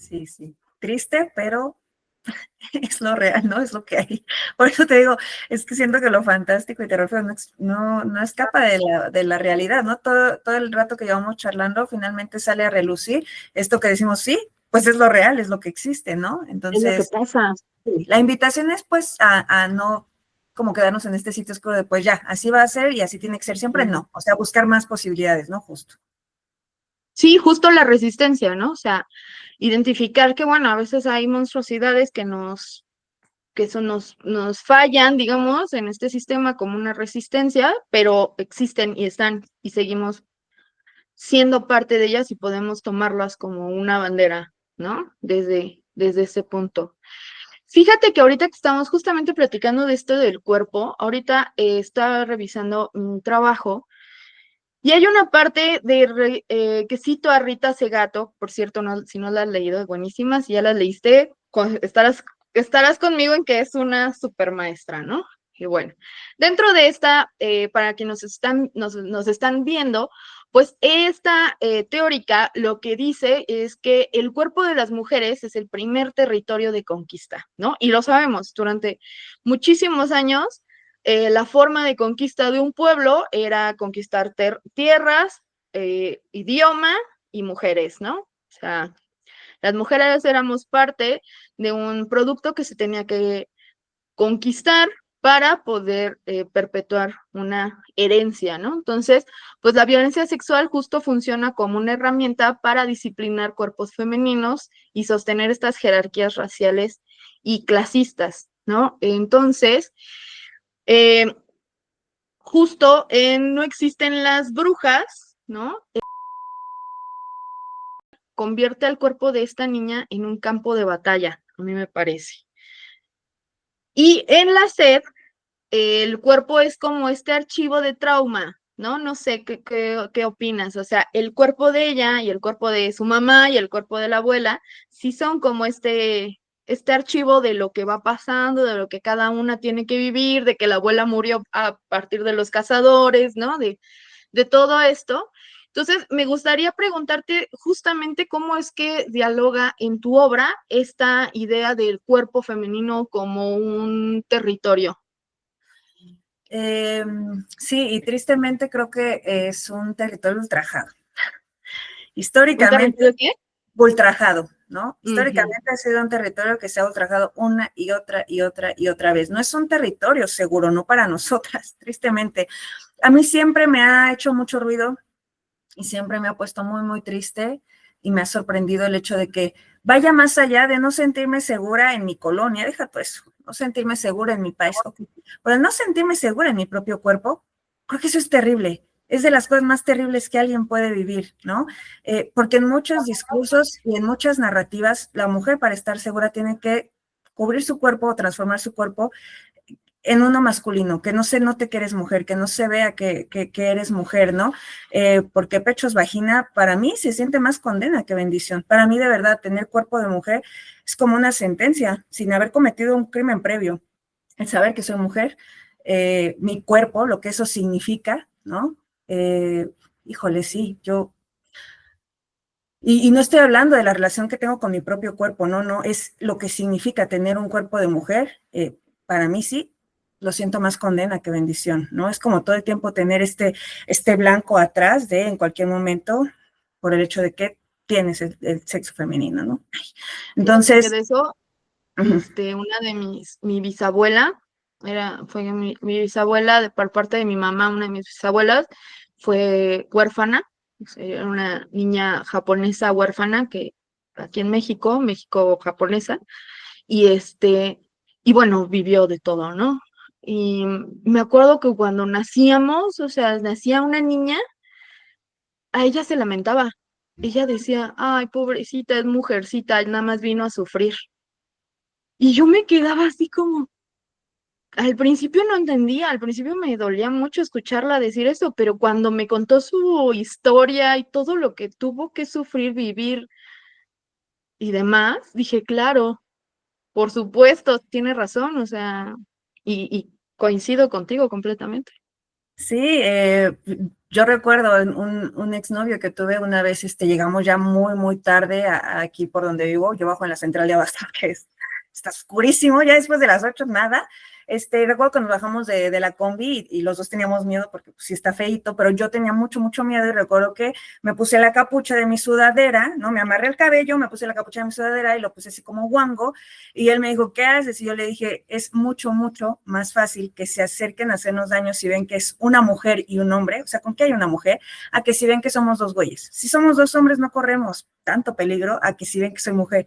Speaker 2: sí, sí. Triste, pero es lo real, ¿no? Es lo que hay. Por eso te digo, es que siento que lo fantástico y terrorífico no escapa de la realidad, ¿no? Todo el rato que llevamos charlando finalmente sale a relucir esto que decimos, sí, pues es lo real, es lo que existe, ¿no?
Speaker 1: Es lo que
Speaker 2: Entonces,
Speaker 1: pasa.
Speaker 2: sí, la invitación es pues a no como quedarnos en este sitio oscuro de pues ya, así va a ser y así tiene que ser siempre, no. O sea, buscar más posibilidades, ¿no? Justo.
Speaker 1: Sí, justo la resistencia, ¿no? O sea, identificar que, bueno, a veces hay monstruosidades que eso nos fallan, digamos, en este sistema como una resistencia, pero existen y están y seguimos siendo parte de ellas y podemos tomarlas como una bandera, ¿no? Desde ese punto. Fíjate que ahorita que estamos justamente platicando de esto del cuerpo, ahorita estaba revisando un trabajo y hay una parte que cito a Rita Segato, por cierto, si no la has leído, es buenísima, si ya la leíste, estarás estarás conmigo en que es una super maestra, ¿no? Y bueno, dentro de esta, para quienes nos están viendo, pues esta teórica lo que dice es que el cuerpo de las mujeres es el primer territorio de conquista, ¿no? Y lo sabemos, durante muchísimos años, la forma de conquista de un pueblo era conquistar tierras, idioma y mujeres, ¿no? O sea, las mujeres éramos parte de un producto que se tenía que conquistar para poder perpetuar una herencia, ¿no? Entonces, pues la violencia sexual justo funciona como una herramienta para disciplinar cuerpos femeninos y sostener estas jerarquías raciales y clasistas, ¿no? Entonces, eh, justo no existen las brujas, ¿no? Convierte al cuerpo de esta niña en un campo de batalla, a mí me parece. Y en la SED, el cuerpo es como este archivo de trauma, ¿no? No sé qué opinas. O sea, el cuerpo de ella y el cuerpo de su mamá y el cuerpo de la abuela, sí son como este archivo de lo que va pasando, de lo que cada una tiene que vivir, de que la abuela murió a partir de los cazadores, ¿no? De todo esto. Entonces, me gustaría preguntarte justamente cómo es que dialoga en tu obra esta idea del cuerpo femenino como un territorio.
Speaker 2: Sí, y tristemente creo que es un territorio ultrajado.
Speaker 1: ¿Un territorio
Speaker 2: Históricamente,
Speaker 1: qué?
Speaker 2: ultrajado, ¿no?
Speaker 1: Ujú.
Speaker 2: Históricamente ha sido un territorio que se ha ultrajado una y otra y otra y otra vez. No es un territorio seguro, no para nosotras, tristemente. A mí siempre me ha hecho mucho ruido y siempre me ha puesto muy, muy triste y me ha sorprendido el hecho de que vaya más allá de no sentirme segura en mi colonia, deja todo eso, no sentirme segura en mi país, pero no sentirme segura en mi propio cuerpo, creo que eso es terrible. Es de las cosas más terribles que alguien puede vivir, ¿no? Porque en muchos discursos y en muchas narrativas, la mujer para estar segura tiene que cubrir su cuerpo o transformar su cuerpo en uno masculino, que no se note que eres mujer, que no se vea que eres mujer, ¿no? Porque pechos, vagina, para mí se siente más condena que bendición. Para mí, de verdad, tener cuerpo de mujer es como una sentencia, sin haber cometido un crimen previo. El saber que soy mujer, mi cuerpo, lo que eso significa, ¿no? Eh, Híjole, sí, yo y no estoy hablando de la relación que tengo con mi propio cuerpo, no, no, es lo que significa tener un cuerpo de mujer. Para mí sí, lo siento más condena que bendición, ¿no? Es como todo el tiempo tener este blanco atrás de en cualquier momento por el hecho de que tienes el sexo femenino, ¿no?
Speaker 1: Fíjate que
Speaker 2: Entonces,
Speaker 1: de eso,
Speaker 2: uh-huh.
Speaker 1: una de mi bisabuela, fue mi bisabuela por parte de mi mamá, una de mis bisabuelas, fue huérfana, o sea, era una niña japonesa huérfana que aquí en México, México japonesa, y y bueno, vivió de todo, ¿no? Y me acuerdo que cuando nacíamos, o sea, nacía una niña, a ella se lamentaba. Ella decía, ay, pobrecita, es mujercita, nada más vino a sufrir. Y yo me quedaba así como, al principio no entendía, al principio me dolía mucho escucharla decir eso, pero cuando me contó su historia y todo lo que tuvo que sufrir, vivir y demás, dije, claro, por supuesto, tiene razón, o sea, y coincido contigo completamente.
Speaker 2: Sí, yo recuerdo un exnovio que tuve una vez, llegamos ya muy, muy tarde aquí por donde vivo, yo bajo en la central de Abasto, que está oscurísimo, ya después de las 8, nada. Recuerdo que nos bajamos de la combi y los dos teníamos miedo porque pues, sí está feíto, pero yo tenía mucho, mucho miedo y recuerdo que me puse la capucha de mi sudadera, ¿no? Me amarré el cabello, me puse la capucha de mi sudadera y lo puse así como guango y él me dijo, ¿qué haces? Y yo le dije, es mucho, mucho más fácil que se acerquen a hacernos daño si ven que es una mujer y un hombre, o sea, ¿con qué hay una mujer? A que si ven que somos dos güeyes. Si somos dos hombres no corremos tanto peligro a que si ven que soy mujer.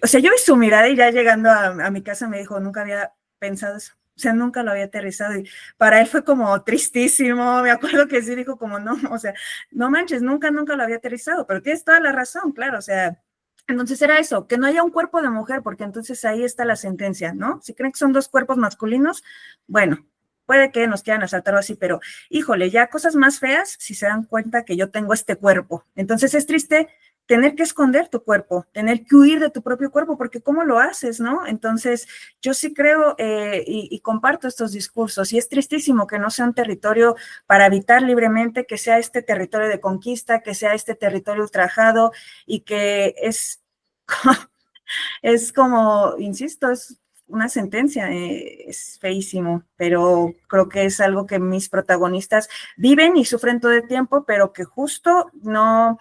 Speaker 2: O sea, yo vi su mirada y ya llegando a mi casa me dijo, nunca había pensado eso. O sea, nunca lo había aterrizado y para él fue como tristísimo, me acuerdo que sí dijo como no, o sea, no manches, nunca, nunca lo había aterrizado, pero tienes toda la razón, claro, o sea, entonces era eso, que no haya un cuerpo de mujer, porque entonces ahí está la sentencia, ¿no? Si creen que son dos cuerpos masculinos, bueno, puede que nos quieran asaltar o así, pero híjole, ya cosas más feas si se dan cuenta que yo tengo este cuerpo. Entonces es triste tener que esconder tu cuerpo, tener que huir de tu propio cuerpo, porque ¿cómo lo haces, no? Entonces, yo sí creo y comparto estos discursos, y es tristísimo que no sea un territorio para habitar libremente, que sea este territorio de conquista, que sea este territorio ultrajado, y que es como, insisto, es una sentencia, es feísimo, pero creo que es algo que mis protagonistas viven y sufren todo el tiempo, pero que justo no,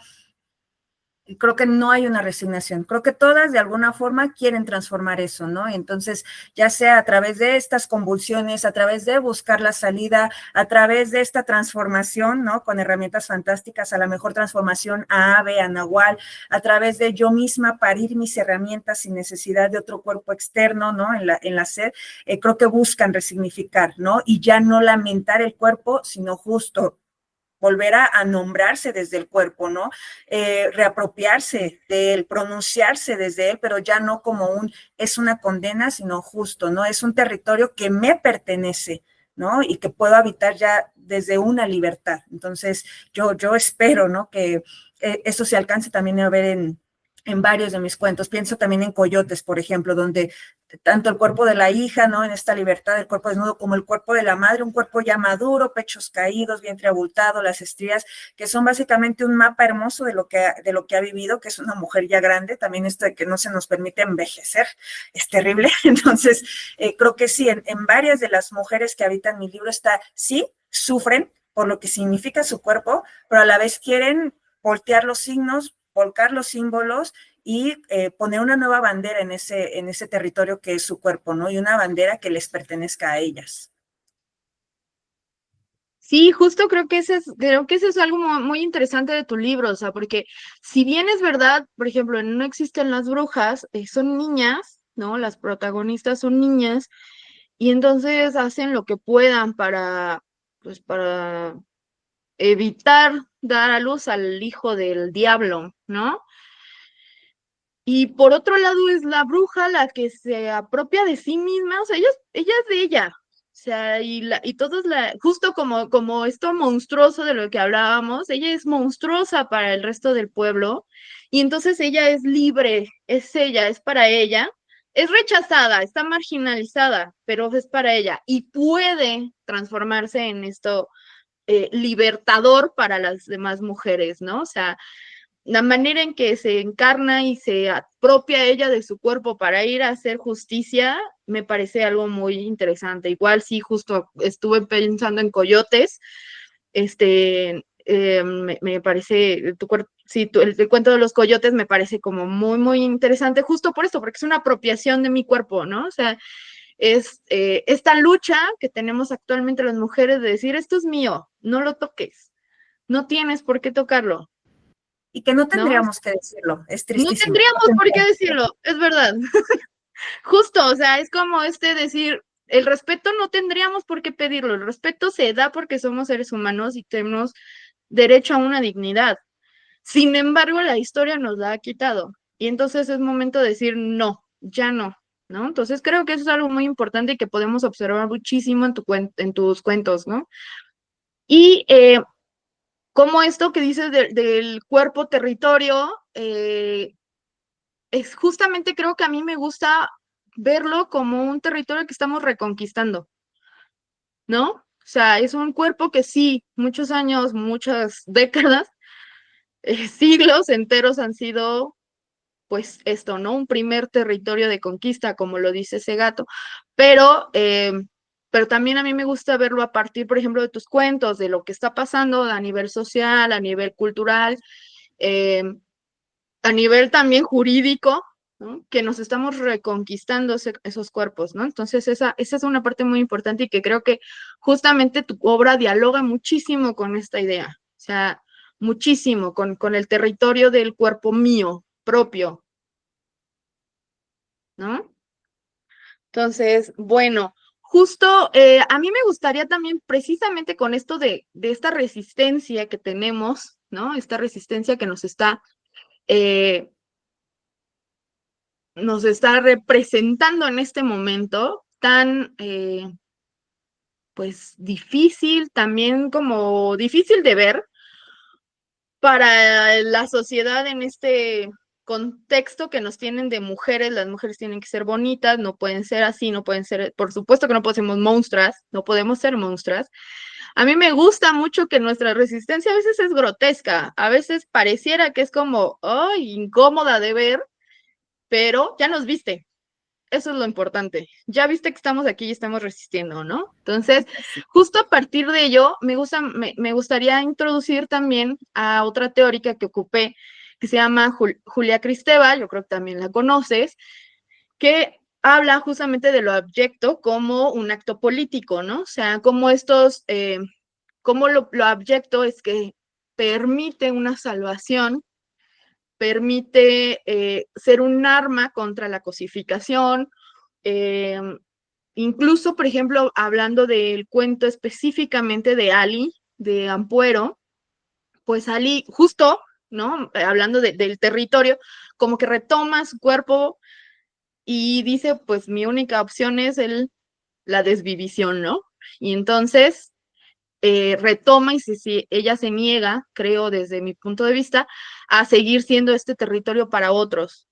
Speaker 2: creo que no hay una resignación, creo que todas de alguna forma quieren transformar eso, ¿no? Entonces, ya sea a través de estas convulsiones, a través de buscar la salida, a través de esta transformación, ¿no? Con herramientas fantásticas, a la mejor transformación a ave, a nahual, a través de yo misma parir mis herramientas sin necesidad de otro cuerpo externo, ¿no? En la sed, creo que buscan resignificar, ¿no? Y ya no lamentar el cuerpo, sino justo volver a nombrarse desde el cuerpo, ¿no? Reapropiarse de él, pronunciarse desde él, pero ya no como es una condena, sino justo, ¿no? Es un territorio que me pertenece, ¿no? Y que puedo habitar ya desde una libertad. Entonces, yo espero, ¿no? Que eso se alcance también a ver en varios de mis cuentos. Pienso también en Coyotes, por ejemplo, donde tanto el cuerpo de la hija, ¿no? En esta libertad del cuerpo desnudo, como el cuerpo de la madre, un cuerpo ya maduro, pechos caídos, vientre abultado, las estrías, que son básicamente un mapa hermoso de lo que ha vivido, que es una mujer ya grande, también esto de que no se nos permite envejecer, es terrible. Entonces, creo que sí, en varias de las mujeres que habitan mi libro está, sí, sufren por lo que significa su cuerpo, pero a la vez quieren voltear los signos, volcar los símbolos y poner una nueva bandera en ese territorio que es su cuerpo, ¿no? Y una bandera que les pertenezca a ellas.
Speaker 1: Sí, justo creo que eso es algo muy interesante de tu libro, o sea, porque si bien es verdad, por ejemplo, en No existen las brujas, son niñas, ¿no? Las protagonistas son niñas, y entonces hacen lo que puedan pues para evitar dar a luz al hijo del diablo, ¿no? Y por otro lado es la bruja la que se apropia de sí misma, o sea, ella es de ella. O sea, y todos justo como esto monstruoso de lo que hablábamos, ella es monstruosa para el resto del pueblo, y entonces ella es libre, es ella, es para ella, es rechazada, está marginalizada, pero es para ella, y puede transformarse en esto libertador para las demás mujeres, ¿no? O sea, la manera en que se encarna y se apropia ella de su cuerpo para ir a hacer justicia, me parece algo muy interesante. Igual sí, justo estuve pensando en Coyotes, me parece, sí, el cuento de los coyotes me parece como muy, muy interesante, justo por esto, porque es una apropiación de mi cuerpo, ¿no? O sea, es esta lucha que tenemos actualmente las mujeres de decir, esto es mío, no lo toques, no tienes por qué tocarlo,
Speaker 2: Y que no
Speaker 1: ¿no?
Speaker 2: tendríamos que decirlo, es
Speaker 1: No
Speaker 2: tristísimo. No
Speaker 1: tendríamos por qué
Speaker 2: tendríamos.
Speaker 1: decirlo, es verdad. Justo, o sea, es como decir, el respeto no tendríamos por qué pedirlo, el respeto se da porque somos seres humanos y tenemos derecho a una dignidad. Sin embargo, la historia nos la ha quitado y entonces es momento de decir no, ya no, ¿no? Entonces creo que eso es algo muy importante y que podemos observar muchísimo en tus cuentos, ¿no? Y como esto que dices del cuerpo territorio, es justamente creo que a mí me gusta verlo como un territorio que estamos reconquistando, ¿no? O sea, es un cuerpo que sí, muchos años, muchas décadas, siglos enteros han sido, pues esto, ¿no? Un primer territorio de conquista, como lo dice ese gato, pero también a mí me gusta verlo a partir, por ejemplo, de tus cuentos, de lo que está pasando a nivel social, a nivel cultural, eh, a nivel también jurídico, ¿no? Que nos estamos reconquistando esos cuerpos, ¿no? Entonces esa es una parte muy importante y que creo que justamente tu obra dialoga muchísimo con esta idea, o sea, muchísimo con el territorio del cuerpo mío, propio, ¿no? Entonces, bueno, justo a mí me gustaría también precisamente con esto de esta resistencia que tenemos, ¿no? Esta resistencia que eh, nos está representando en este momento tan, pues, difícil, también como difícil de ver, para la sociedad en este contexto que nos tienen de mujeres, las mujeres tienen que ser bonitas, no pueden ser así, no pueden ser, por supuesto que no podemos ser monstruas, no podemos ser monstruas. A mí me gusta mucho que nuestra resistencia a veces es grotesca, a veces pareciera que es como, ay, incómoda de ver, pero ya nos viste. Eso es lo importante. Ya viste que estamos aquí y estamos resistiendo, ¿no? Entonces, justo a partir de ello, me gustaría introducir también a otra teórica que ocupé, que se llama Julia Kristeva, yo creo que también la conoces, que habla justamente de lo abyecto como un acto político, ¿no? O sea, como como lo abyecto es que permite una salvación, permite ser un arma contra la cosificación, eh, incluso, por ejemplo, hablando del cuento específicamente de Ali, de Ampuero, pues Ali, justo, ¿no? Hablando del territorio, como que retoma su cuerpo y dice, pues mi única opción es la desvivisión, ¿no? Y entonces retoma y si ella se niega, creo desde mi punto de vista, a seguir siendo este territorio para otros,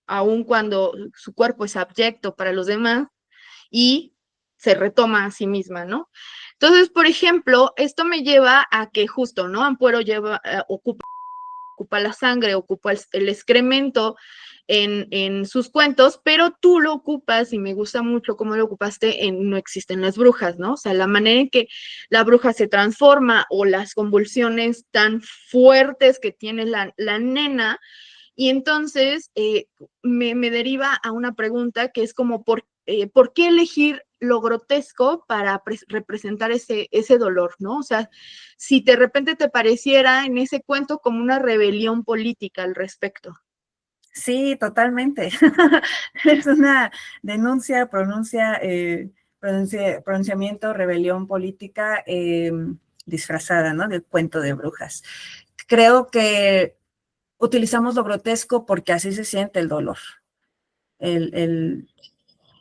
Speaker 1: aun cuando su cuerpo es abyecto para los demás, y se retoma a sí misma, ¿no? Entonces, por ejemplo, esto me lleva a que justo, ¿no? Ampuero ocupa la sangre, ocupa el excremento en sus cuentos, pero tú lo ocupas, y me gusta mucho cómo lo ocupaste en No existen las brujas, ¿no? O sea, la manera en que la bruja se transforma o las convulsiones tan fuertes que tiene la nena, y entonces me deriva a una pregunta que es como, ¿por qué elegir lo grotesco para representar ese dolor, ¿no? O sea, si de repente te pareciera en ese cuento como una rebelión política al respecto.
Speaker 2: Sí, totalmente. Es una denuncia, pronunciamiento, rebelión política disfrazada, ¿no? Del cuento de brujas. Creo que utilizamos lo grotesco porque así se siente el dolor. El, el,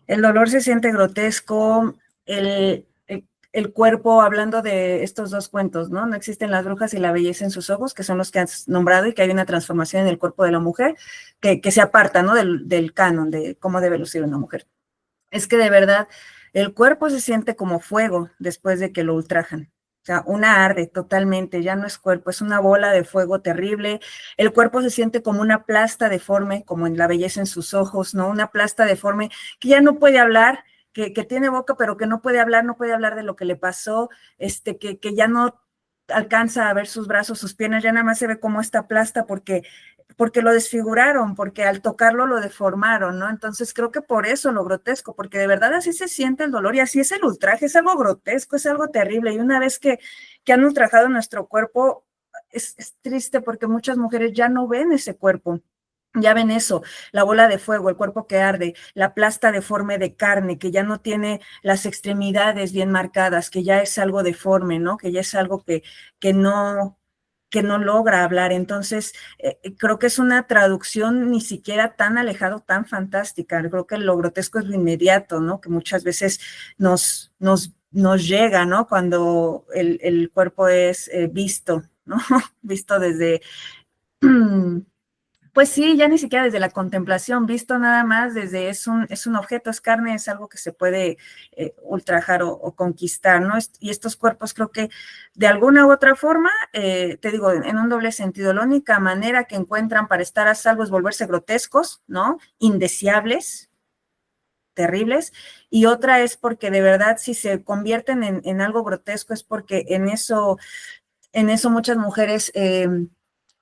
Speaker 2: el dolor se siente grotesco, el cuerpo, hablando de estos dos cuentos, ¿no? No existen las brujas y la belleza en sus ojos, que son los que has nombrado, y que hay una transformación en el cuerpo de la mujer que se aparta, ¿no? Del canon de cómo debe lucir una mujer. Es que de verdad el cuerpo se siente como fuego después de que lo ultrajan. O sea, una arde totalmente, ya no es cuerpo, es una bola de fuego terrible. El cuerpo se siente como una plasta deforme, como en la belleza en sus ojos, ¿no? Una plasta deforme que ya no puede hablar, que tiene boca, pero que no puede hablar, no puede hablar de lo que le pasó, que ya no alcanza a ver sus brazos, sus piernas, ya nada más se ve como esta plasta porque lo desfiguraron, porque al tocarlo lo deformaron, ¿no? Entonces creo que por eso lo grotesco, porque de verdad así se siente el dolor y así es el ultraje, es algo grotesco, es algo terrible. Y una vez que han ultrajado nuestro cuerpo, es triste porque muchas mujeres ya no ven ese cuerpo. Ya ven eso, la bola de fuego, el cuerpo que arde, la plasta deforme de carne, que ya no tiene las extremidades bien marcadas, que ya es algo deforme, ¿no? Que ya es algo que no, que no logra hablar. Entonces, creo que es una traducción ni siquiera tan alejado, tan fantástica. Creo que lo grotesco es lo inmediato, ¿no? Que muchas veces nos llega, ¿no? Cuando el cuerpo es visto, ¿no? Visto desde... Pues sí, ya ni siquiera desde la contemplación, visto nada más desde es un objeto, es carne, es algo que se puede ultrajar o conquistar, ¿no? Y estos cuerpos creo que de alguna u otra forma, te digo, en un doble sentido, la única manera que encuentran para estar a salvo es volverse grotescos, ¿no? Indeseables, terribles, y otra es porque de verdad si se convierten en algo grotesco es porque en eso muchas mujeres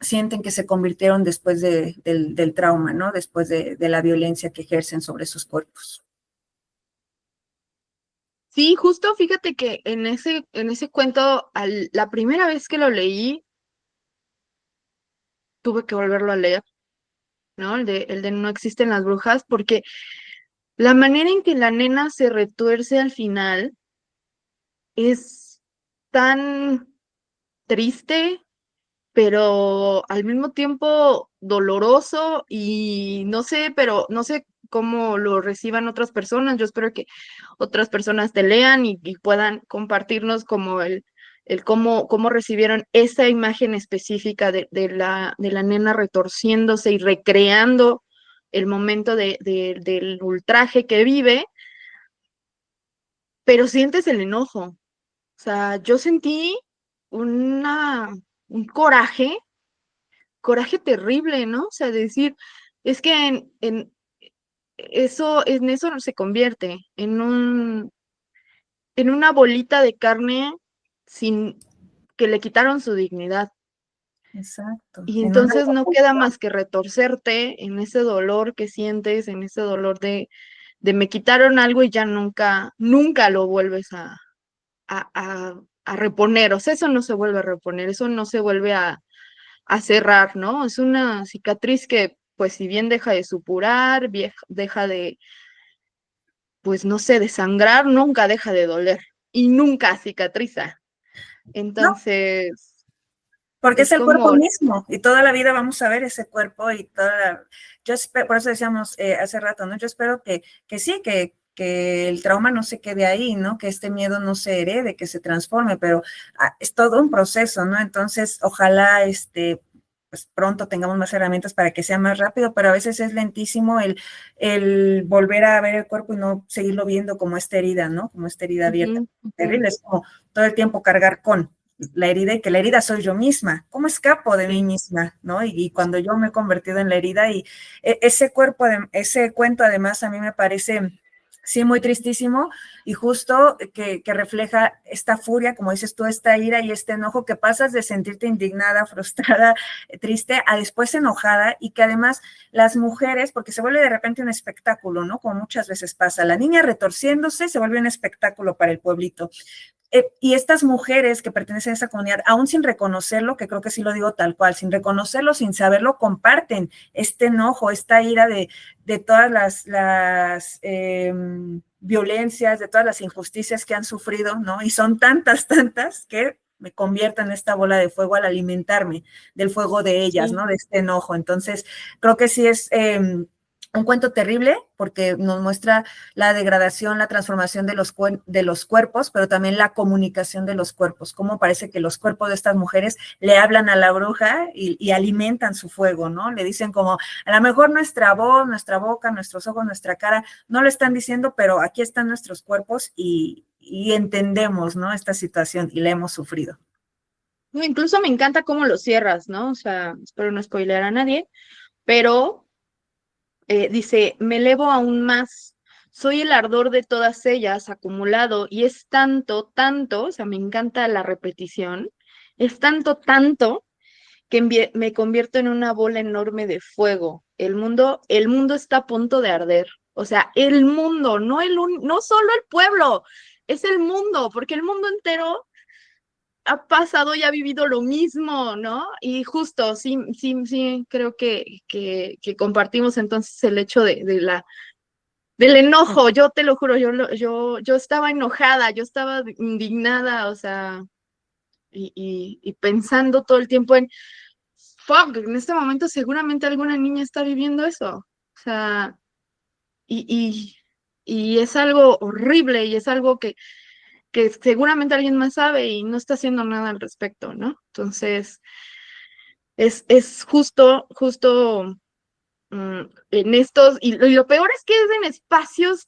Speaker 2: sienten que se convirtieron después del trauma, ¿no? Después de la violencia que ejercen sobre sus cuerpos.
Speaker 1: Sí, justo fíjate que en ese cuento, la primera vez que lo leí, tuve que volverlo a leer, ¿no? El de No existen las brujas, porque la manera en que la nena se retuerce al final es tan triste, pero al mismo tiempo doloroso, y no sé, pero no sé cómo lo reciban otras personas. Yo espero que otras personas te lean y puedan compartirnos como el cómo recibieron esa imagen específica de la nena retorciéndose y recreando el momento del ultraje que vive, pero sientes el enojo. O sea, yo sentí una, un coraje terrible, ¿no? O sea, decir, es que en eso no se convierte, en una bolita de carne sin que le quitaron su dignidad.
Speaker 2: Exacto.
Speaker 1: Y
Speaker 2: En una
Speaker 1: entonces no queda más que retorcerte en ese dolor que sientes, en ese dolor de me quitaron algo y ya nunca, nunca lo vuelves a, a, a reponer. O sea, eso no se vuelve a reponer, eso no se vuelve a cerrar, ¿no? Es una cicatriz que, pues, si bien deja de supurar, deja de, pues, no sé, de sangrar, nunca deja de doler y nunca cicatriza.
Speaker 2: no,
Speaker 1: Entonces,
Speaker 2: porque es
Speaker 1: es
Speaker 2: el cuerpo
Speaker 1: como,
Speaker 2: mismo y toda la vida vamos a ver ese cuerpo y yo espero, por eso decíamos hace rato, ¿no? Yo espero que sí, que el trauma no se quede ahí, ¿no? Que este miedo no se herede, que se transforme, pero es todo un proceso, ¿no? Entonces, ojalá pues pronto tengamos más herramientas para que sea más rápido, pero a veces es lentísimo el volver a ver el cuerpo y no seguirlo viendo como esta herida, ¿no? Como esta herida abierta.
Speaker 1: ujú, ujú,
Speaker 2: Terrible, es como todo el tiempo cargar con la herida y que la herida soy yo misma. ¿Cómo escapo de mí
Speaker 1: sí.
Speaker 2: misma? ¿No? Y cuando yo me he convertido en la herida y ese cuerpo, ese cuento además a mí me parece, sí, muy tristísimo y justo que refleja esta furia, como dices tú, esta ira y este enojo que pasas de sentirte indignada, frustrada, triste, a después enojada y que además las mujeres, porque se vuelve de repente un espectáculo, ¿no? Como muchas veces pasa, la niña retorciéndose se vuelve un espectáculo para el pueblito. Y estas mujeres que pertenecen a esa comunidad, aún sin reconocerlo, que creo que sí lo digo tal cual, sin reconocerlo, sin saberlo, comparten este enojo, esta ira de todas las violencias, de todas las injusticias que han sufrido, ¿no? Y son tantas, tantas que me convierto en esta bola de fuego al alimentarme del fuego de ellas,
Speaker 1: Sí.
Speaker 2: ¿no? De este enojo. Entonces, creo que sí es un cuento terrible porque nos muestra la degradación, la transformación de los cuerpos, pero también la comunicación de los cuerpos, cómo parece que los cuerpos de estas mujeres le hablan a la bruja y alimentan su fuego, ¿no? Le dicen como, a lo mejor nuestra voz, nuestra boca, nuestros ojos, nuestra cara, no lo están diciendo, pero aquí están nuestros cuerpos y entendemos, ¿no? Esta situación y la hemos sufrido.
Speaker 1: No, incluso me encanta cómo lo cierras, ¿no? O sea, espero no spoilear a nadie, pero dice, me elevo aún más, soy el ardor de todas ellas acumulado y es tanto, tanto, o sea, me encanta la repetición, es tanto, tanto que me convierto en una bola enorme de fuego. El mundo está a punto de arder. O sea, el mundo, no solo el pueblo, es el mundo, porque el mundo entero ha pasado y ha vivido lo mismo, ¿no? Y justo, sí, sí, sí, creo que compartimos entonces el hecho del enojo. Yo te lo juro, yo estaba enojada, yo estaba indignada, o sea, y pensando todo el tiempo en, fuck, en este momento seguramente alguna niña está viviendo eso. O sea, y, y, y es algo horrible y es algo que seguramente alguien más sabe y no está haciendo nada al respecto, ¿no? Entonces, es justo en estos, y lo peor es que es en espacios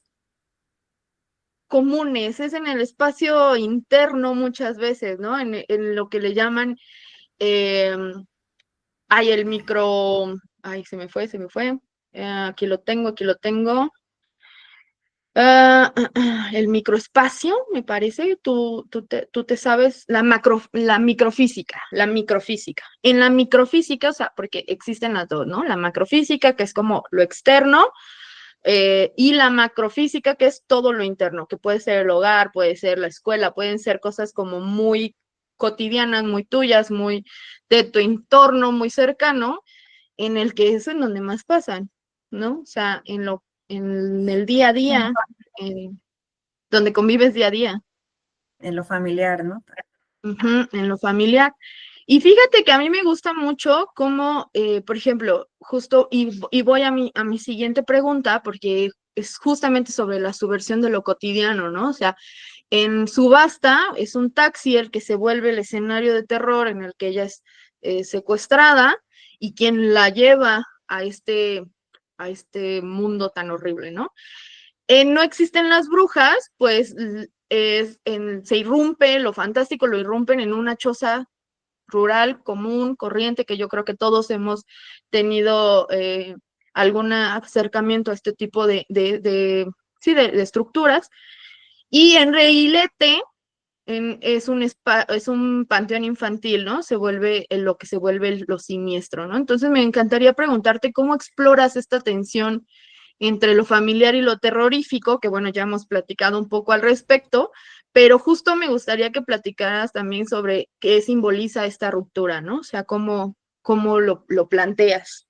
Speaker 1: comunes, es en el espacio interno muchas veces, ¿no? En lo que le llaman, eh, hay el micro, ay, se me fue, aquí lo tengo. El microespacio, me parece, tú te sabes, la microfísica, la microfísica. En la microfísica, o sea, porque existen las dos, ¿no? La macrofísica, que es como lo externo, y la macrofísica, que es todo lo interno, que puede ser el hogar, puede ser la escuela, pueden ser cosas como muy cotidianas, muy tuyas, muy de tu entorno, muy cercano, en el que es en donde más pasan, ¿no? O sea, en el día a día, en donde convives día a día,
Speaker 2: En lo familiar, ¿no?
Speaker 1: ujú, en lo familiar. Y fíjate que a mí me gusta mucho cómo, por ejemplo, justo, y voy a mi siguiente pregunta, porque es justamente sobre la subversión de lo cotidiano, ¿no? O sea, En Subasta es un taxi el que se vuelve el escenario de terror en el que ella es secuestrada y quien la lleva a este mundo tan horrible, ¿no? No existen las brujas, pues se irrumpe, lo fantástico lo irrumpen en una choza rural, común, corriente, que yo creo que todos hemos tenido algún acercamiento a este tipo sí, de estructuras. Y en Reilete es un panteón infantil, ¿no? Se vuelve lo que se vuelve lo siniestro, ¿no? Entonces me encantaría preguntarte cómo exploras esta tensión entre lo familiar y lo terrorífico, que bueno, ya hemos platicado un poco al respecto, pero justo me gustaría que platicaras también sobre qué simboliza esta ruptura, ¿no? O sea, cómo lo planteas.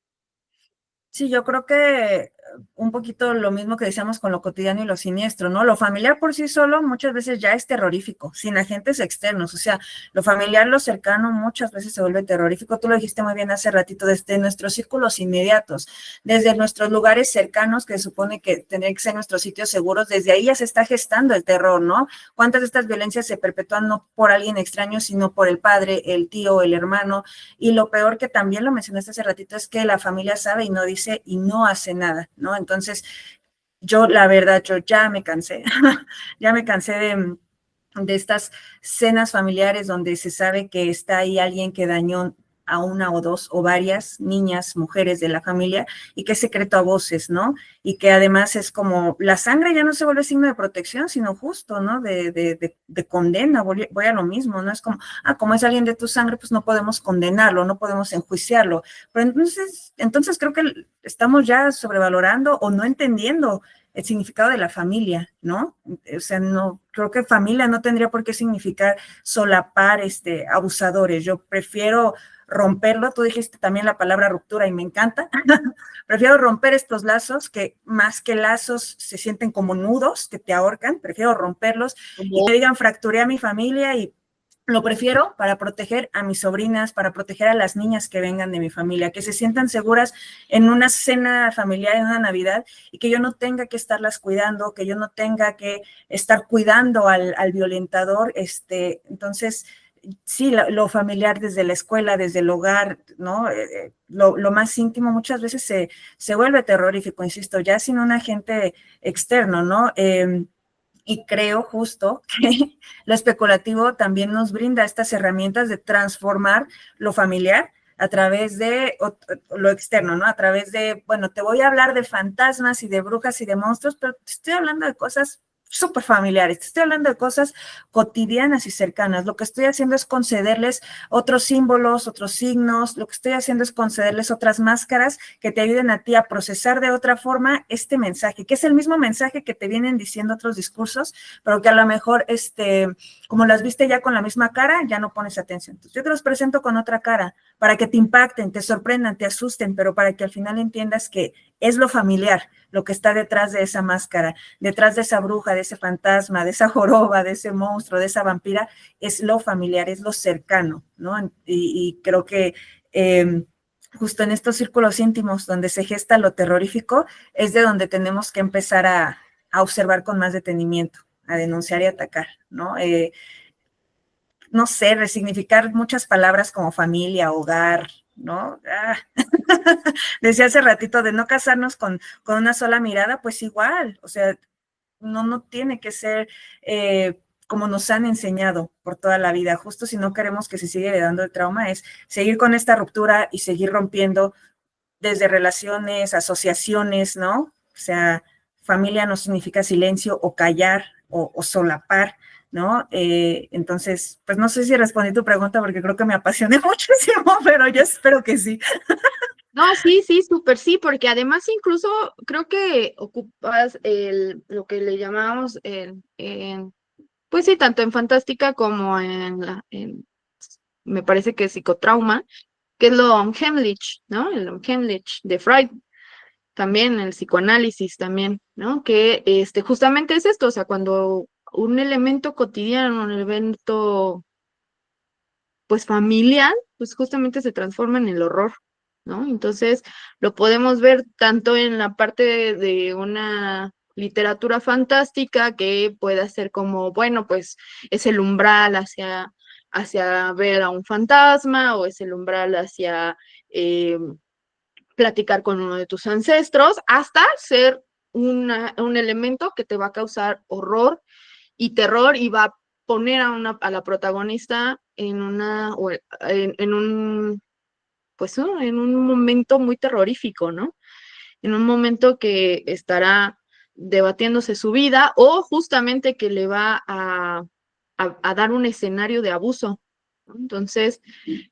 Speaker 2: Sí, yo creo que un poquito lo mismo que decíamos con lo cotidiano y lo siniestro, ¿no? Lo familiar por sí solo muchas veces ya es terrorífico, sin agentes externos, o sea, lo familiar, lo cercano muchas veces se vuelve terrorífico. Tú lo dijiste muy bien hace ratito, desde nuestros círculos inmediatos, desde nuestros lugares cercanos, que se supone que tendrían que ser nuestros sitios seguros, desde ahí ya se está gestando el terror, ¿no? ¿Cuántas de estas violencias se perpetúan no por alguien extraño, sino por el padre, el tío, el hermano? Y lo peor, que también lo mencionaste hace ratito, es que la familia sabe y no dice y no hace nada, ¿no? Entonces, yo, la verdad, yo ya me cansé, ya me cansé de estas cenas familiares donde se sabe que está ahí alguien que dañó a una o dos o varias niñas, mujeres de la familia, y que es secreto a voces, ¿no? Y que además es como, la sangre ya no se vuelve signo de protección, sino justo, ¿no? De condena, voy a lo mismo, ¿no? Es como, como es alguien de tu sangre, pues no podemos condenarlo, no podemos enjuiciarlo. Pero entonces creo que estamos ya sobrevalorando o no entendiendo el significado de la familia, ¿no? O sea, no, creo que familia no tendría por qué significar solapar abusadores. Yo prefiero romperlo, tú dijiste también la palabra ruptura y me encanta, prefiero romper estos lazos que más que lazos se sienten como nudos que te ahorcan, prefiero romperlos y que digan fracturé a mi familia y lo prefiero para proteger a mis sobrinas, para proteger a las niñas que vengan de mi familia, que se sientan seguras en una cena familiar, en una Navidad, y que yo no tenga que estarlas cuidando, que yo no tenga que estar cuidando al violentador. Entonces, sí, lo familiar desde la escuela, desde el hogar, ¿no? Lo más íntimo muchas veces se vuelve terrorífico, insisto, ya sin un agente externo, ¿no? Y creo justo que lo especulativo también nos brinda estas herramientas de transformar lo familiar a través de lo externo, ¿no? A través de, bueno, te voy a hablar de fantasmas y de brujas y de monstruos, pero te estoy hablando de cosas súper familiares, te estoy hablando de cosas cotidianas y cercanas. Lo que estoy haciendo es concederles otros símbolos, otros signos, lo que estoy haciendo es concederles otras máscaras que te ayuden a ti a procesar de otra forma este mensaje, que es el mismo mensaje que te vienen diciendo otros discursos, pero que a lo mejor, como las viste ya con la misma cara, ya no pones atención. Entonces, yo te los presento con otra cara, para que te impacten, te sorprendan, te asusten, pero para que al final entiendas que es lo familiar, lo que está detrás de esa máscara, detrás de esa bruja, de ese fantasma, de esa joroba, de ese monstruo, de esa vampira, es lo familiar, es lo cercano, ¿no? Y creo que justo en estos círculos íntimos donde se gesta lo terrorífico, es de donde tenemos que empezar a observar con más detenimiento, a denunciar y atacar, ¿no? No sé, resignificar muchas palabras como familia, hogar, ¿no? Decía hace ratito de no casarnos con una sola mirada, pues igual, o sea, no tiene que ser como nos han enseñado por toda la vida. Justo si no queremos que se siga heredando el trauma, es seguir con esta ruptura y seguir rompiendo desde relaciones, asociaciones, ¿no? O sea, familia no significa silencio o callar o solapar, ¿no? Entonces, pues no sé si respondí tu pregunta porque creo que me apasioné muchísimo, pero yo espero que sí.
Speaker 1: No, sí, sí, súper sí, porque además incluso creo que ocupas lo que le llamamos pues sí, tanto en fantástica como me parece que psicotrauma, que es lo Unheimlich, ¿no? El Unheimlich de Freud, también el psicoanálisis también, ¿no? Que justamente es esto, o sea, cuando un elemento cotidiano, un evento pues familiar, pues justamente se transforma en el horror, ¿no? Entonces lo podemos ver tanto en la parte de una literatura fantástica que pueda ser como, bueno, pues es el umbral hacia ver a un fantasma o es el umbral hacia platicar con uno de tus ancestros, hasta ser un elemento que te va a causar horror y terror y va a poner a la protagonista en un, pues, ¿no? En un momento muy terrorífico, ¿no? En un momento que estará debatiéndose su vida o justamente que le va a dar un escenario de abuso, ¿no? Entonces,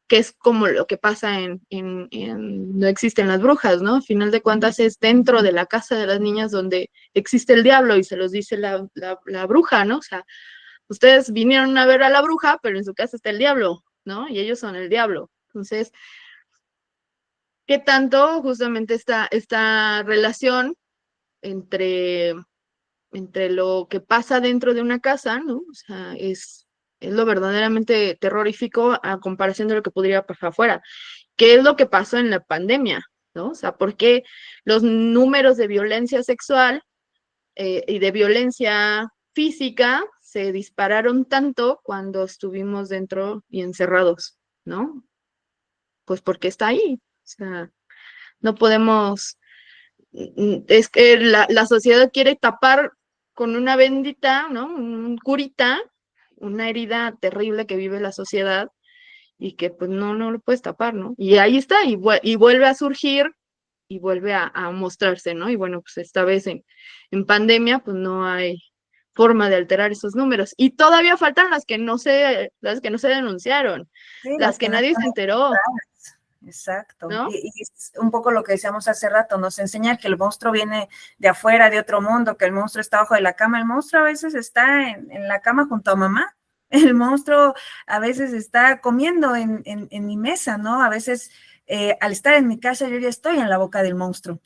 Speaker 1: que es como lo que pasa No existen las brujas, ¿no? Al final de cuentas es dentro de la casa de las niñas donde existe el diablo y se los dice la bruja, ¿no? O sea, ustedes vinieron a ver a la bruja, pero en su casa está el diablo, ¿no? Y ellos son el diablo. Entonces, ¿qué tanto justamente esta relación entre, entre lo que pasa dentro de una casa, ¿no? O sea, es lo verdaderamente terrorífico a comparación de lo que podría pasar afuera. ¿Qué es lo que pasó en la pandemia? ¿No? O sea, ¿por qué los números de violencia sexual y de violencia física se dispararon tanto cuando estuvimos dentro y encerrados? ¿No? Pues porque está ahí. O sea, no podemos, es que la sociedad quiere tapar con una bendita, ¿no? Un curita, una herida terrible que vive la sociedad y que pues no lo puedes tapar, ¿no? Y ahí está, y vuelve a surgir y vuelve a mostrarse, ¿no? Y bueno, pues esta vez en pandemia, pues no hay forma de alterar esos números. Y todavía faltan las que no se denunciaron,
Speaker 2: Sí,
Speaker 1: las
Speaker 2: las
Speaker 1: que
Speaker 2: que no
Speaker 1: nadie se
Speaker 2: están
Speaker 1: enteró,
Speaker 2: registradas. Exacto.
Speaker 1: ¿no?
Speaker 2: Y es un poco lo que decíamos hace rato, nos enseña que el monstruo viene de afuera, de otro mundo, que el monstruo está abajo de la cama. El monstruo a veces está en la cama junto a mamá. El monstruo a veces está comiendo en mi mesa, ¿no? A veces al estar en mi casa yo ya estoy en la boca del monstruo.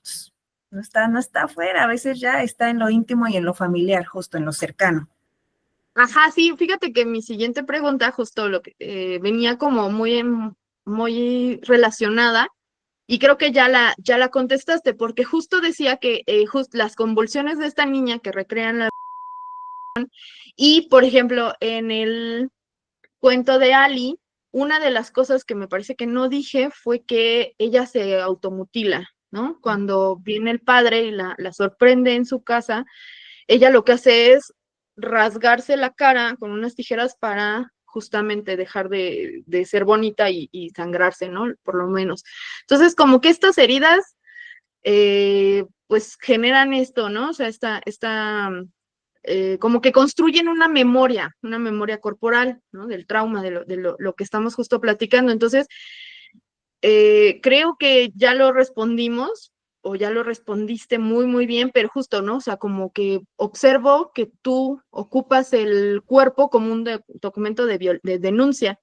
Speaker 2: No está afuera, a veces ya está en lo íntimo y en lo familiar, justo en lo cercano.
Speaker 1: Ajá, sí, fíjate que mi siguiente pregunta, justo lo que venía como muy relacionada, y creo que ya la contestaste, porque justo decía que las convulsiones de esta niña que recrean y por ejemplo, en el cuento de Ali, una de las cosas que me parece que no dije fue que ella se automutila, ¿no? Cuando viene el padre y la sorprende en su casa, ella lo que hace es rasgarse la cara con unas tijeras para justamente dejar de ser bonita y sangrarse, ¿no? Por lo menos. Entonces, como que estas heridas, pues generan esto, ¿no? O sea, como que construyen una memoria corporal, ¿no? Del trauma, lo que estamos justo platicando. Entonces, creo que ya lo respondimos o ya lo respondiste muy bien, pero justo, ¿no? O sea, como que observo que tú ocupas el cuerpo como un documento de denuncia,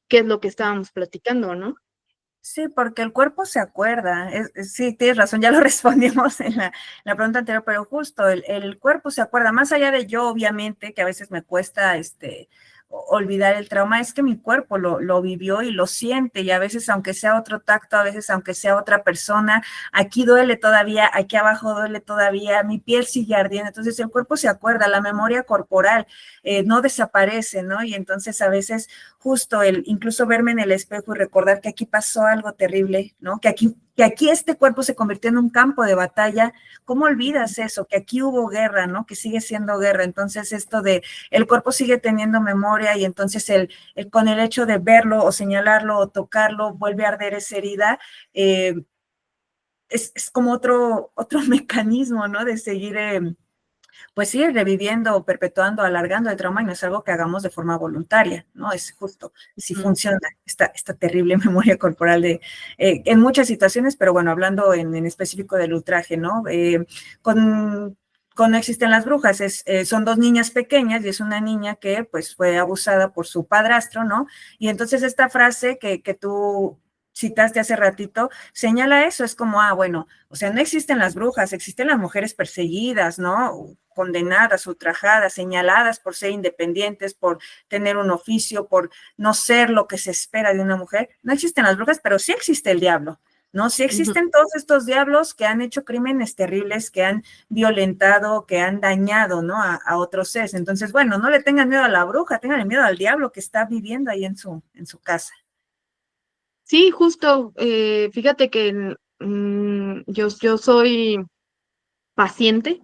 Speaker 1: que es lo que estábamos platicando, ¿no?
Speaker 2: Sí, porque el cuerpo se acuerda. Sí, tienes razón, ya lo respondimos en la pregunta anterior, pero justo el cuerpo se acuerda, más allá de yo, obviamente, que a veces me cuesta olvidar el trauma, es que mi cuerpo lo vivió y lo siente, y a veces, aunque sea otro tacto, a veces, aunque sea otra persona, aquí duele todavía, aquí abajo duele todavía, mi piel sigue ardiendo. Entonces, el cuerpo se acuerda, la memoria corporal no desaparece, ¿no? Y entonces, a veces justo el incluso verme en el espejo y recordar que aquí pasó algo terrible, ¿no? Que aquí este cuerpo se convirtió en un campo de batalla. ¿Cómo olvidas eso? Que aquí hubo guerra, ¿no? Que sigue siendo guerra. Entonces esto de el cuerpo sigue teniendo memoria y entonces con el hecho de verlo o señalarlo o tocarlo vuelve a arder esa herida. Es como otro mecanismo, ¿no? De seguir pues sí, reviviendo o perpetuando, alargando el trauma, y no es algo que hagamos de forma voluntaria, ¿no? Es justo, si funciona esta terrible memoria corporal en muchas situaciones, pero bueno, hablando en específico del ultraje, ¿no? Con No existen las brujas, son dos niñas pequeñas y es una niña que pues fue abusada por su padrastro, ¿no? Y entonces esta frase que tú citaste hace ratito, señala eso, es como, bueno, o sea, no existen las brujas, existen las mujeres perseguidas, ¿no? Condenadas, ultrajadas, señaladas por ser independientes, por tener un oficio, por no ser lo que se espera de una mujer. No existen las brujas, pero sí existe el diablo, ¿no? Sí
Speaker 1: Ujú.
Speaker 2: existen todos estos diablos que han hecho crímenes terribles, que han violentado, que han dañado, ¿no? A otros seres. Entonces, bueno, no le tengan miedo a la bruja, tengan miedo al diablo que está viviendo ahí en su casa.
Speaker 1: Sí, justo, fíjate que yo soy paciente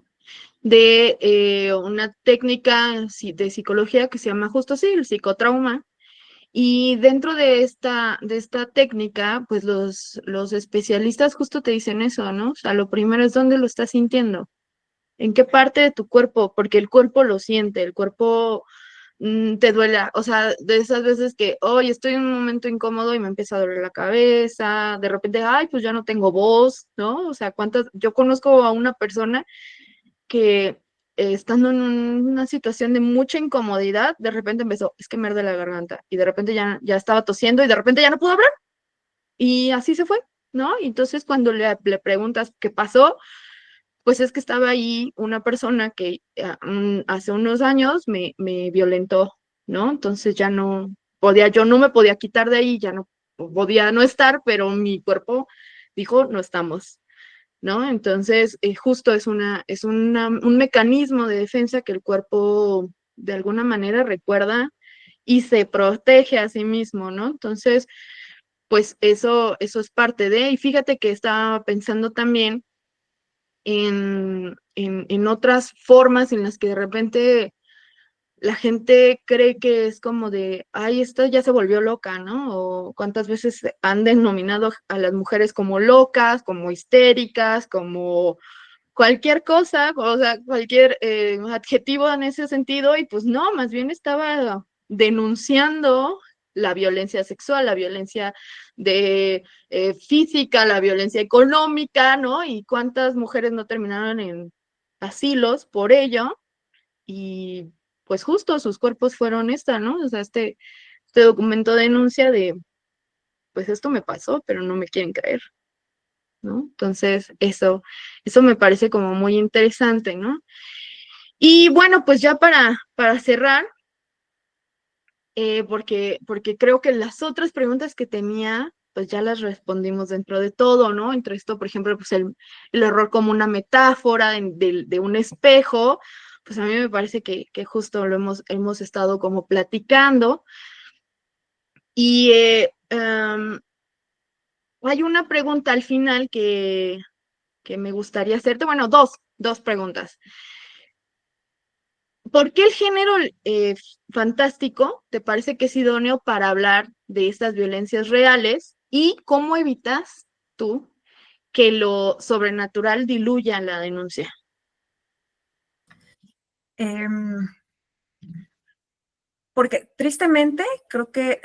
Speaker 1: de una técnica de psicología que se llama justo así, el psicotrauma. Y dentro de esta técnica, pues los especialistas justo te dicen eso, ¿no? O sea, lo primero es dónde lo estás sintiendo, en qué parte de tu cuerpo, porque el cuerpo lo siente, el cuerpo te duele, o sea, de esas veces que, hoy estoy en un momento incómodo y me empieza a doler la cabeza, de repente, ay, pues ya no tengo voz, ¿no? O sea, yo conozco a una persona que estando en una situación de mucha incomodidad, de repente empezó, es que me arde la garganta, y de repente ya estaba tosiendo y de repente ya no pudo hablar, y así se fue, ¿no? Y entonces cuando le preguntas qué pasó, pues es que estaba ahí una persona que hace unos años me violentó, ¿no? Entonces ya no podía, yo no me podía quitar de ahí, ya no podía no estar, pero mi cuerpo dijo, no estamos. ¿No? Entonces, justo un mecanismo de defensa que el cuerpo de alguna manera recuerda y se protege a sí mismo, ¿no? Entonces, pues eso es parte de, y fíjate que estaba pensando también en otras formas en las que de repente la gente cree que es como de, ay, esta ya se volvió loca, ¿no? O cuántas veces han denominado a las mujeres como locas, como histéricas, como cualquier cosa, o sea, cualquier adjetivo en ese sentido, y pues no, más bien estaba denunciando la violencia sexual, la violencia de física, la violencia económica, ¿no? Y cuántas mujeres no terminaron en asilos por ello, y pues justo sus cuerpos fueron esta, ¿no? O sea, este documento denuncia de, pues esto me pasó, pero no me quieren creer. ¿No? Entonces, eso me parece como muy interesante, ¿no? Y bueno, pues ya para cerrar, porque creo que las otras preguntas que tenía, pues ya las respondimos dentro de todo, ¿no? Entre esto, por ejemplo, pues el error como una metáfora de un espejo, pues a mí me parece que justo hemos estado como platicando. Y hay una pregunta al final que me gustaría hacerte, bueno, dos preguntas. ¿Por qué el género fantástico te parece que es idóneo para hablar de estas violencias reales y cómo evitas tú que lo sobrenatural diluya la denuncia?
Speaker 2: Em, Porque tristemente creo que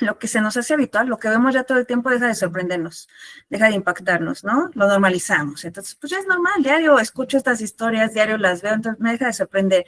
Speaker 2: lo que se nos hace habitual, lo que vemos ya todo el tiempo deja de sorprendernos, deja de impactarnos, ¿no? Lo normalizamos. Entonces, pues ya es normal, diario escucho estas historias, diario las veo, entonces me deja de sorprender.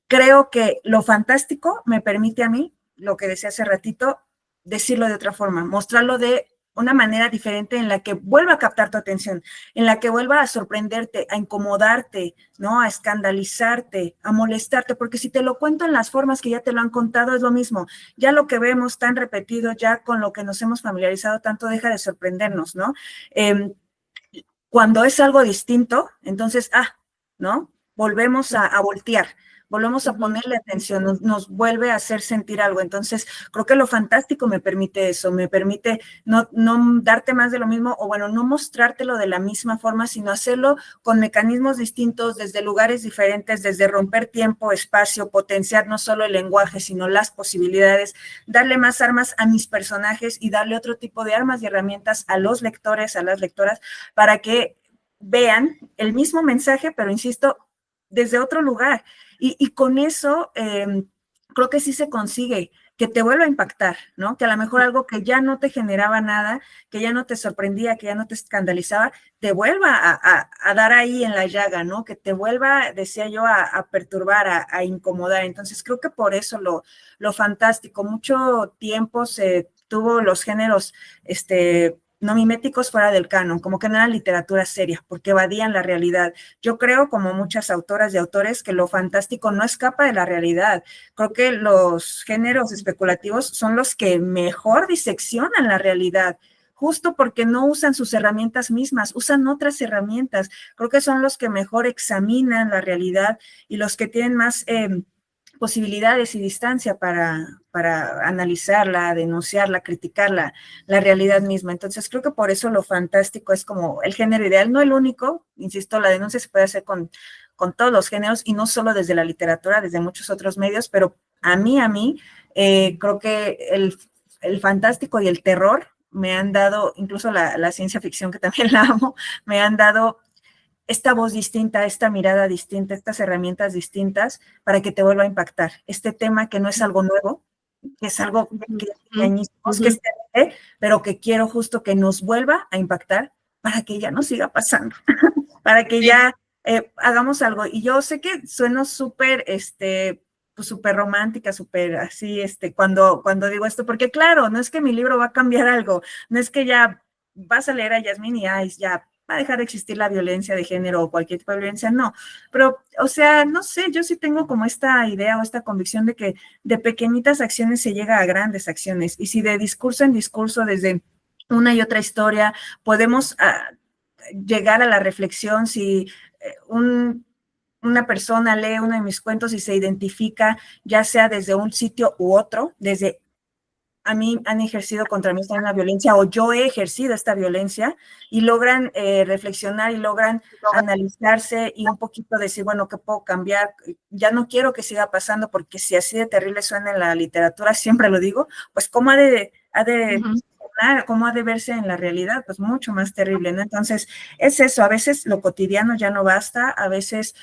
Speaker 2: Creo que lo fantástico me permite a mí, lo que decía hace ratito, decirlo de otra forma, mostrarlo de una manera diferente en la que vuelva a captar tu atención, en la que vuelva a sorprenderte, a incomodarte, ¿no? A escandalizarte, a molestarte, porque si te lo cuento en las formas que ya te lo han contado, es lo mismo. Ya lo que vemos tan repetido, ya con lo que nos hemos familiarizado tanto, deja de sorprendernos, ¿no? Cuando es algo distinto, entonces, ¿no? Volvemos a voltear, volvemos a
Speaker 1: Ujú.
Speaker 2: ponerle atención, nos vuelve a hacer sentir algo. Entonces, creo que lo fantástico me permite eso, me permite no darte más de lo mismo, o bueno, no mostrártelo de la misma forma, sino hacerlo con mecanismos distintos, desde lugares diferentes, desde romper tiempo, espacio, potenciar no solo el lenguaje, sino las posibilidades, darle más armas a mis personajes y darle otro tipo de armas y herramientas a los lectores, a las lectoras, para que vean el mismo mensaje, pero insisto, desde otro lugar. Y con eso creo que sí se consigue que te vuelva a impactar, ¿no? Que a lo mejor algo que ya no te generaba nada, que ya no te sorprendía, que ya no te escandalizaba, te vuelva a dar ahí en la llaga, ¿no? Que te vuelva, decía yo, a perturbar, a incomodar. Entonces creo que por eso lo fantástico, mucho tiempo se tuvo los géneros, no miméticos fuera del canon, como que no era literatura seria, porque evadían la realidad. Yo creo, como muchas autoras y autores, que lo fantástico no escapa de la realidad. Creo que los géneros especulativos son los que mejor diseccionan la realidad, justo porque no usan sus herramientas mismas, usan otras herramientas. Creo que son los que mejor examinan la realidad y los que tienen más posibilidades y distancia para analizarla, denunciarla, criticarla, la realidad misma. Entonces creo que por eso lo fantástico es como el género ideal, no el único, insisto, la denuncia se puede hacer con todos los géneros y no solo desde la literatura, desde muchos otros medios, pero a mí, creo que el fantástico y el terror me han dado, incluso la ciencia ficción que también la amo, me han dado esta voz distinta, esta mirada distinta, estas herramientas distintas para que te vuelva a impactar. Este tema que no es algo nuevo, que es algo que es terrible, pero que quiero justo que nos vuelva a impactar para que ya no siga pasando, para que ya hagamos algo. Y yo sé que sueno súper, pues súper romántica, súper así, cuando digo esto, porque claro, no es que mi libro va a cambiar algo, no es que ya vas a leer a Yasmín y ya va a dejar de existir la violencia de género o cualquier tipo de violencia, no, pero, o sea, no sé, yo sí tengo como esta idea o esta convicción de que de pequeñitas acciones se llega a grandes acciones, y si de discurso en discurso, desde una y otra historia, podemos llegar a la reflexión, si una persona lee uno de mis cuentos y se identifica, ya sea desde un sitio u otro, desde a mí han ejercido contra mí una violencia o yo he ejercido esta violencia, y logran reflexionar y logran analizarse y un poquito decir, bueno, ¿qué puedo cambiar? Ya no quiero que siga pasando, porque si así de terrible suena en la literatura, siempre lo digo, pues ¿cómo ha de cómo ha de verse en la realidad? Pues mucho más terrible, ¿no? Entonces, es eso, a veces lo cotidiano ya no basta, a veces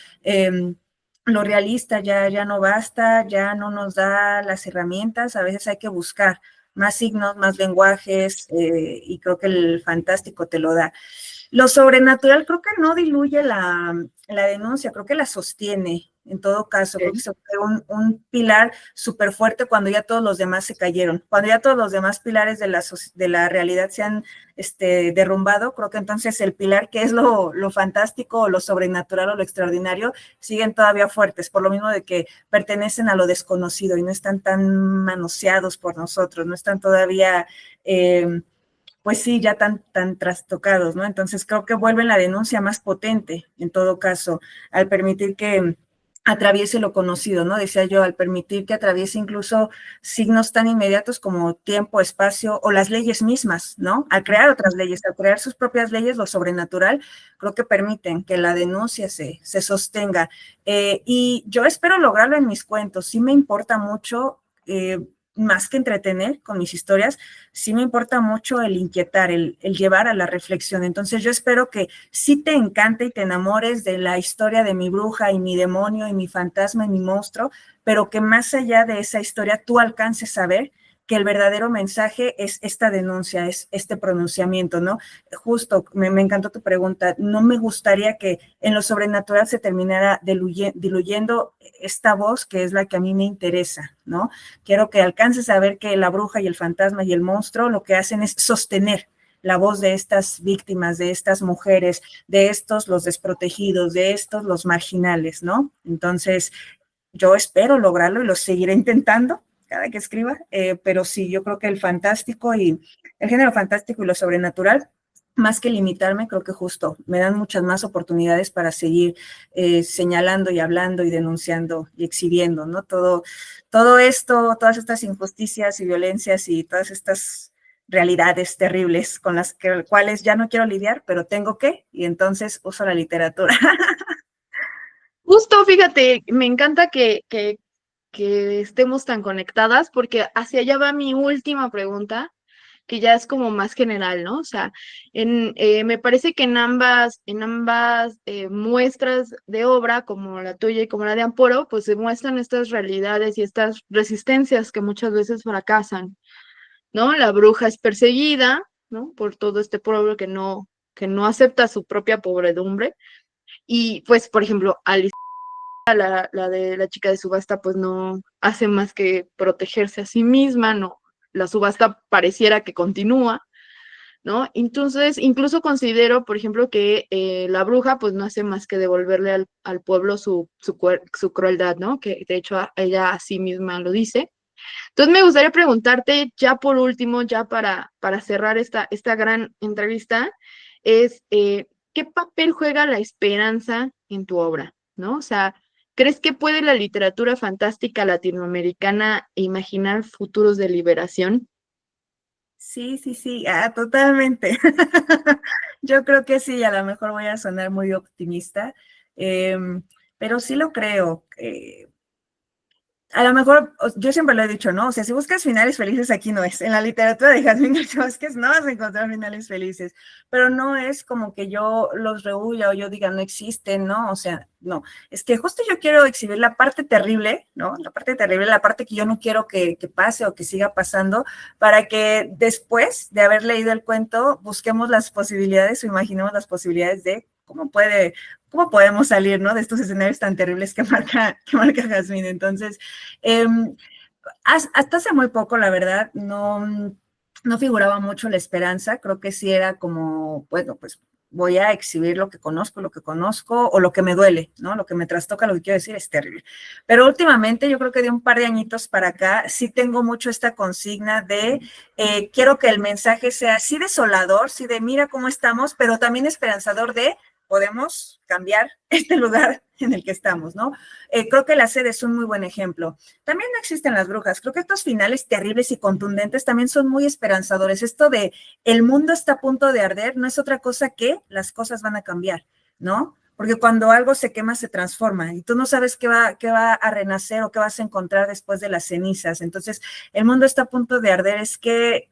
Speaker 2: lo realista ya no basta, ya no nos da las herramientas, a veces hay que buscar más signos, más lenguajes, y creo que el fantástico te lo da. Lo sobrenatural creo que no diluye la denuncia, creo que la sostiene. En todo caso, creo que se fue un pilar súper fuerte cuando ya todos los demás se cayeron, cuando ya todos los demás pilares de la realidad se han derrumbado. Creo que entonces el pilar que es lo fantástico o lo sobrenatural o lo extraordinario siguen todavía fuertes, por lo mismo de que pertenecen a lo desconocido y no están tan manoseados por nosotros, no están todavía pues sí, ya tan trastocados, ¿no? Entonces creo que vuelven la denuncia más potente, en todo caso, al permitir que atraviese lo conocido, ¿no? Decía yo, al permitir que atraviese incluso signos tan inmediatos como tiempo, espacio o las leyes mismas, ¿no? Al crear otras leyes, al crear sus propias leyes, lo sobrenatural, creo que permiten que la denuncia se sostenga. Y yo espero lograrlo en mis cuentos. Sí me importa mucho, más que entretener con mis historias, sí me importa mucho el inquietar, el llevar a la reflexión. Entonces yo espero que sí te encante y te enamores de la historia de mi bruja y mi demonio y mi fantasma y mi monstruo, pero que más allá de esa historia tú alcances a ver que el verdadero mensaje es esta denuncia, es este pronunciamiento, ¿no? Justo, me encantó tu pregunta. No me gustaría que en lo sobrenatural se terminara diluyendo esta voz que es la que a mí me interesa, ¿no? Quiero que alcances a ver que la bruja y el fantasma y el monstruo lo que hacen es sostener la voz de estas víctimas, de estas mujeres, de estos los desprotegidos, de estos los marginales, ¿no? Entonces, yo espero lograrlo y lo seguiré intentando cada que escriba, pero sí, yo creo que el fantástico y el género fantástico y lo sobrenatural, más que limitarme, creo que justo me dan muchas más oportunidades para seguir señalando y hablando y denunciando y exhibiendo, ¿no? Todo esto, todas estas injusticias y violencias y todas estas realidades terribles con las cuales ya no quiero lidiar, pero tengo que, y entonces uso la literatura.
Speaker 1: Justo, fíjate, me encanta que estemos tan conectadas, porque hacia allá va mi última pregunta, que ya es como más general, ¿no? O sea, me parece que en ambas muestras de obra, como la tuya y como la de Amporo, pues se muestran estas realidades y estas resistencias que muchas veces fracasan, ¿no? La bruja es perseguida, ¿no? Por todo este pueblo que no acepta su propia pobredumbre. Y pues, por ejemplo, Alice, la de la chica de subasta, pues no hace más que protegerse a sí misma, no, la subasta pareciera que continúa, ¿no? Entonces, incluso considero, por ejemplo, que la bruja, pues no hace más que devolverle al pueblo su crueldad, ¿no? Que de hecho ella a sí misma lo dice. Entonces me gustaría preguntarte, ya por último, ya para cerrar esta gran entrevista, es ¿qué papel juega la esperanza en tu obra? ¿No? O sea, ¿crees que puede la literatura fantástica latinoamericana imaginar futuros de liberación?
Speaker 2: Sí, sí, sí, totalmente. Yo creo que sí, a lo mejor voy a sonar muy optimista, pero sí lo creo. A lo mejor, yo siempre lo he dicho, ¿no? O sea, si buscas finales felices, aquí no es. En la literatura de Jazmín García Vázquez no vas a encontrar finales felices, pero no es como que yo los rehuya o yo diga no existen, ¿no? O sea, no. Es que justo yo quiero exhibir la parte terrible, ¿no? La parte terrible, la parte que yo no quiero que pase o que siga pasando, para que después de haber leído el cuento busquemos las posibilidades o imaginemos las posibilidades de cómo podemos salir, ¿no? De estos escenarios tan terribles que marca Jazmín. Entonces, eh, hasta hace muy poco, la verdad, no figuraba mucho la esperanza. Creo que sí era como, bueno, pues voy a exhibir lo que conozco o lo que me duele, ¿no? Lo que me trastoca, lo que quiero decir es terrible. Pero últimamente, yo creo que de un par de añitos para acá, sí tengo mucho esta consigna de quiero que el mensaje sea sí desolador, sí de mira cómo estamos, pero también esperanzador de podemos cambiar este lugar en el que estamos, ¿no? Creo que la sede es un muy buen ejemplo. También no existen las brujas. Creo que estos finales terribles y contundentes también son muy esperanzadores. Esto de el mundo está a punto de arder no es otra cosa que las cosas van a cambiar, ¿no? Porque cuando algo se quema, se transforma y tú no sabes qué va a renacer o qué vas a encontrar después de las cenizas. Entonces, el mundo está a punto de arder, es que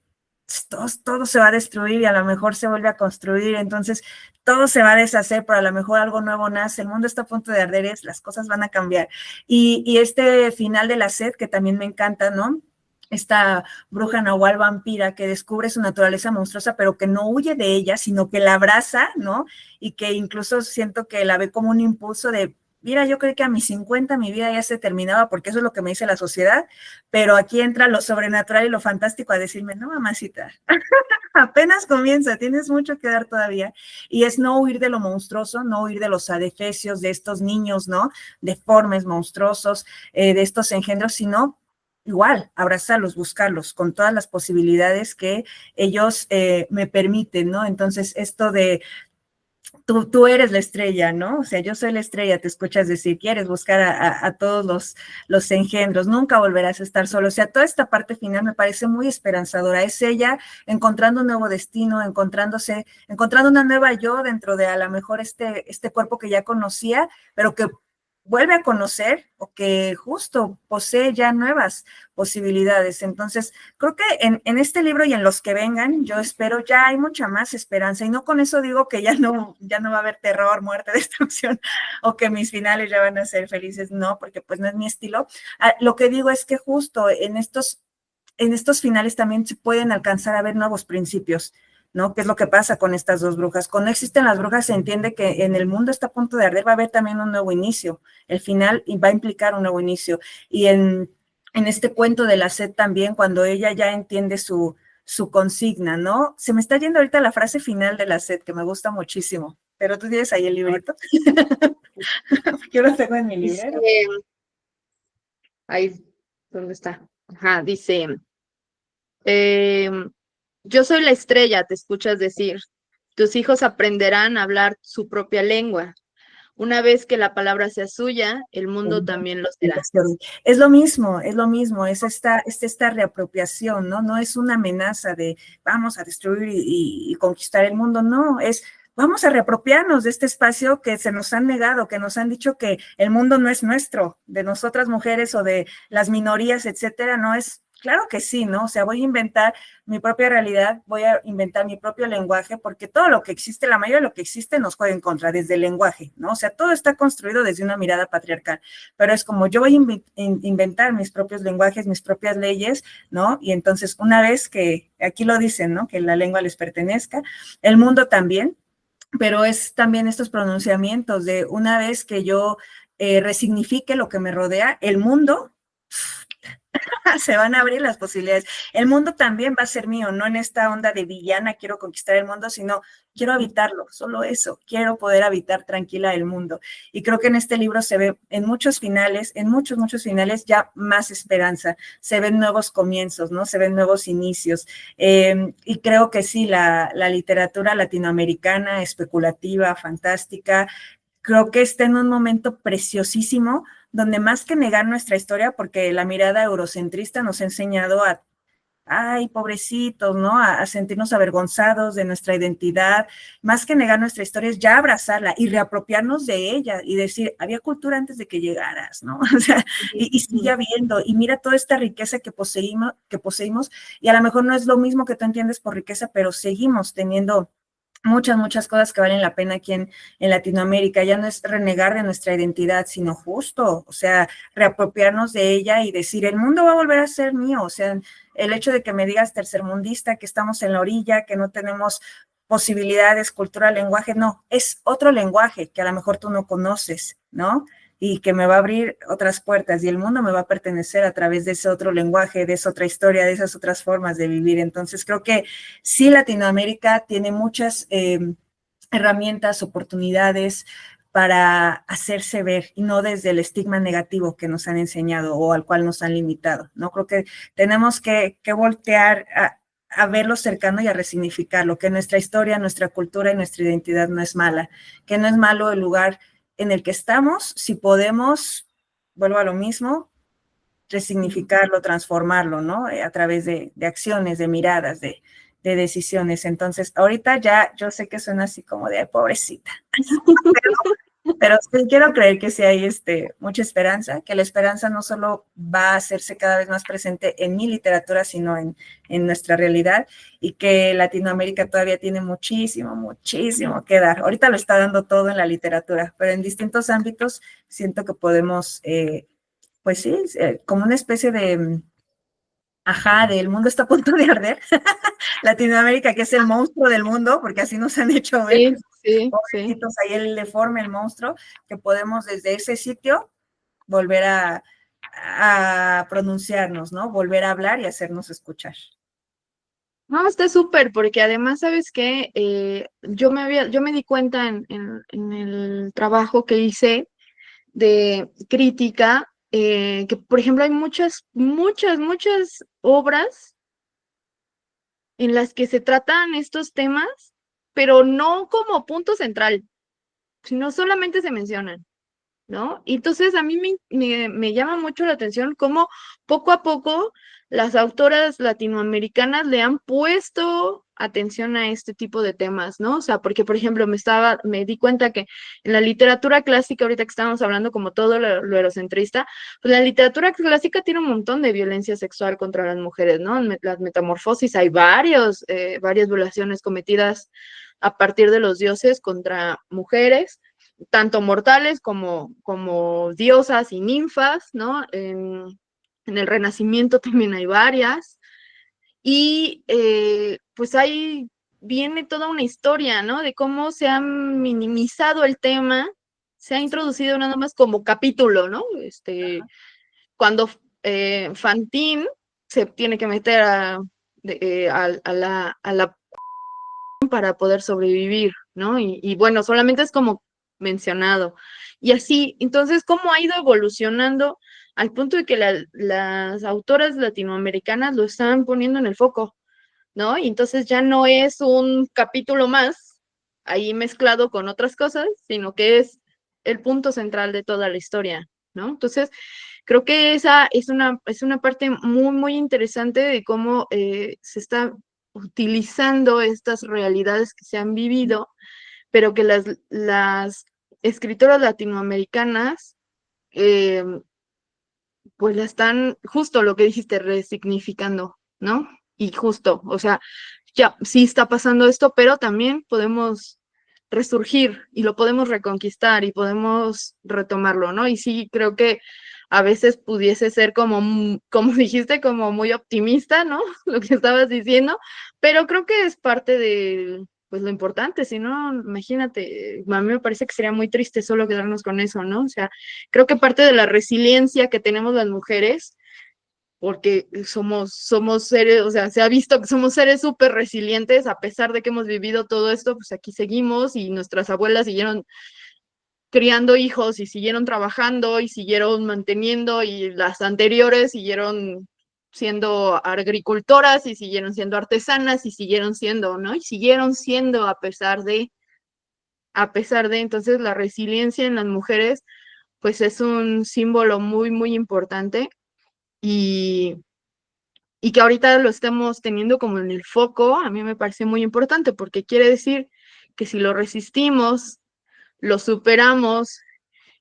Speaker 2: todo se va a destruir y a lo mejor se vuelve a construir. Entonces, todo se va a deshacer, pero a lo mejor algo nuevo nace. El mundo está a punto de arder, las cosas van a cambiar. Y este final de la sed, que también me encanta, ¿no? Esta bruja nahual vampira que descubre su naturaleza monstruosa, pero que no huye de ella, sino que la abraza, ¿no? Y que incluso siento que la ve como un impulso de, mira, yo creo que a mis 50 mi vida ya se terminaba porque eso es lo que me dice la sociedad, pero aquí entra lo sobrenatural y lo fantástico a decirme, no, mamacita, apenas comienza, tienes mucho que dar todavía. Y es no huir de lo monstruoso, no huir de los adefesios de estos niños, ¿no? Deformes, monstruosos, de estos engendros, sino igual, abrazarlos, buscarlos con todas las posibilidades que ellos me permiten, ¿no? Entonces, esto de tú eres la estrella, ¿no? O sea, yo soy la estrella, te escuchas decir, quieres buscar a todos los engendros, nunca volverás a estar solo. O sea, toda esta parte final me parece muy esperanzadora. Es ella encontrando un nuevo destino, encontrando una nueva yo dentro de a lo mejor este cuerpo que ya conocía, pero que vuelve a conocer o que justo posee ya nuevas posibilidades. Entonces, creo que en este libro y en los que vengan, yo espero ya hay mucha más esperanza y no con eso digo que ya no va a haber terror, muerte, destrucción o que mis finales ya van a ser felices, no, porque pues no es mi estilo. Lo que digo es que justo en estos finales también se pueden alcanzar a ver nuevos principios, ¿no? ¿Qué es lo que pasa con estas dos brujas? Cuando existen las brujas se entiende que en el mundo está a punto de arder, va a haber también un nuevo inicio. El final va a implicar un nuevo inicio. Y en este cuento de la sed también, cuando ella ya entiende su consigna, ¿no? Se me está yendo ahorita la frase final de la sed, que me gusta muchísimo. Pero tú tienes ahí el librito. Yo lo tengo en mi
Speaker 1: Dice,
Speaker 2: librero.
Speaker 1: ahí, ¿dónde está? Ajá, dice, yo soy la estrella, te escuchas decir. Tus hijos aprenderán a hablar su propia lengua. Una vez que la palabra sea suya, el mundo también lo será.
Speaker 2: Es lo mismo, es esta reapropiación, ¿no? No es una amenaza de vamos a destruir y conquistar el mundo, no, es vamos a reapropiarnos de este espacio que se nos han negado, que nos han dicho que el mundo no es nuestro, de nosotras mujeres o de las minorías, etcétera, no es. Claro que sí, ¿no? O sea, voy a inventar mi propia realidad, voy a inventar mi propio lenguaje, porque todo lo que existe, la mayoría de lo que existe nos juega en contra, desde el lenguaje, ¿no? O sea, todo está construido desde una mirada patriarcal, pero es como yo voy a inventar mis propios lenguajes, mis propias leyes, ¿no? Y entonces, una vez que, aquí lo dicen, ¿no? Que la lengua les pertenezca, el mundo también, pero es también estos pronunciamientos de una vez que yo resignifique lo que me rodea, el mundo se van a abrir las posibilidades. El mundo también va a ser mío, no en esta onda de villana, quiero conquistar el mundo, sino quiero habitarlo, solo eso, quiero poder habitar tranquila el mundo. Y creo que en este libro se ve en muchos finales, en muchos, muchos finales, ya más esperanza, se ven nuevos comienzos, ¿no? Se ven nuevos inicios. Y creo que sí, la literatura latinoamericana, especulativa, fantástica, creo que está en un momento preciosísimo donde más que negar nuestra historia, porque la mirada eurocentrista nos ha enseñado a, ay, pobrecitos, ¿no? A sentirnos avergonzados de nuestra identidad, más que negar nuestra historia es ya abrazarla y reapropiarnos de ella y decir, había cultura antes de que llegaras, ¿no? O sea, y sigue habiendo, y mira toda esta riqueza que poseímos, y a lo mejor no es lo mismo que tú entiendes por riqueza, pero seguimos teniendo muchas, muchas cosas que valen la pena aquí en Latinoamérica. Ya no es renegar de nuestra identidad, sino justo, o sea, reapropiarnos de ella y decir, el mundo va a volver a ser mío. O sea, el hecho de que me digas tercermundista, que estamos en la orilla, que no tenemos posibilidades, cultura, lenguaje, no, es otro lenguaje que a lo mejor tú no conoces, ¿no? Y que me va a abrir otras puertas y el mundo me va a pertenecer a través de ese otro lenguaje, de esa otra historia, de esas otras formas de vivir. Entonces creo que sí, Latinoamérica tiene muchas herramientas, oportunidades para hacerse ver y no desde el estigma negativo que nos han enseñado o al cual nos han limitado, ¿no? Creo que tenemos que voltear a ver lo cercano y a resignificarlo, que nuestra historia, nuestra cultura y nuestra identidad no es mala, que no es malo el lugar en el que estamos, si podemos, vuelvo a lo mismo, resignificarlo, transformarlo, ¿no? A través de acciones, de miradas, de decisiones. Entonces, ahorita ya yo sé que suena así como de, ay, pobrecita, pero sí quiero creer que sí hay mucha esperanza, que la esperanza no solo va a hacerse cada vez más presente en mi literatura, sino en nuestra realidad, y que Latinoamérica todavía tiene muchísimo, muchísimo que dar. Ahorita lo está dando todo en la literatura, pero en distintos ámbitos siento que podemos, pues sí, como una especie de, ajá, del mundo está a punto de arder. Latinoamérica, que es el monstruo del mundo, porque así nos han hecho ver,
Speaker 1: Sí, sí, sí.
Speaker 2: pobrecitos, ahí el deforme, el monstruo, que podemos desde ese sitio volver a pronunciarnos, ¿no? Volver a hablar y hacernos escuchar.
Speaker 1: No, está súper, porque además, ¿sabes qué? Yo me di cuenta en el trabajo que hice de crítica, que por ejemplo hay muchas, muchas, muchas obras en las que se tratan estos temas, pero no como punto central, sino solamente se mencionan, ¿no? Y entonces a mí me llama mucho la atención cómo poco a poco las autoras latinoamericanas le han puesto atención a este tipo de temas, ¿no? O sea, porque por ejemplo me di cuenta que en la literatura clásica, ahorita que estábamos hablando como todo lo eurocentrista, pues la literatura clásica tiene un montón de violencia sexual contra las mujeres, ¿no? En las metamorfosis hay varias violaciones cometidas a partir de los dioses contra mujeres tanto mortales como diosas y ninfas, ¿no? En el Renacimiento también hay varias. Y pues ahí viene toda una historia, ¿no? De cómo se ha minimizado el tema, se ha introducido nada más como capítulo, ¿no? Cuando Fantine se tiene que meter a la para poder sobrevivir, ¿no? Y bueno, solamente es como mencionado. Y así, entonces, ¿cómo ha ido evolucionando al punto de que las autoras latinoamericanas lo están poniendo en el foco, ¿no? Y entonces ya no es un capítulo más ahí mezclado con otras cosas, sino que es el punto central de toda la historia, ¿no? Entonces, creo que esa es una parte muy, muy interesante de cómo se está utilizando estas realidades que se han vivido, pero que las escritoras latinoamericanas, eh, pues la están, justo lo que dijiste, resignificando, ¿no? Y justo, o sea, ya sí está pasando esto, pero también podemos resurgir y lo podemos reconquistar y podemos retomarlo, ¿no? Y sí, creo que a veces pudiese ser como, como dijiste, como muy optimista, ¿no? Lo que estabas diciendo, pero creo que es parte de, pues lo importante, si no, imagínate, a mí me parece que sería muy triste solo quedarnos con eso, ¿no? O sea, creo que parte de la resiliencia que tenemos las mujeres porque somos seres, o sea, se ha visto que somos seres súper resilientes, a pesar de que hemos vivido todo esto, pues aquí seguimos y nuestras abuelas siguieron criando hijos y siguieron trabajando y siguieron manteniendo y las anteriores siguieron siendo agricultoras y siguieron siendo artesanas y siguieron siendo, ¿no? Y siguieron siendo a pesar de, entonces la resiliencia en las mujeres, pues es un símbolo muy, muy importante y, y que ahorita lo estemos teniendo como en el foco, a mí me parece muy importante porque quiere decir que si lo resistimos, lo superamos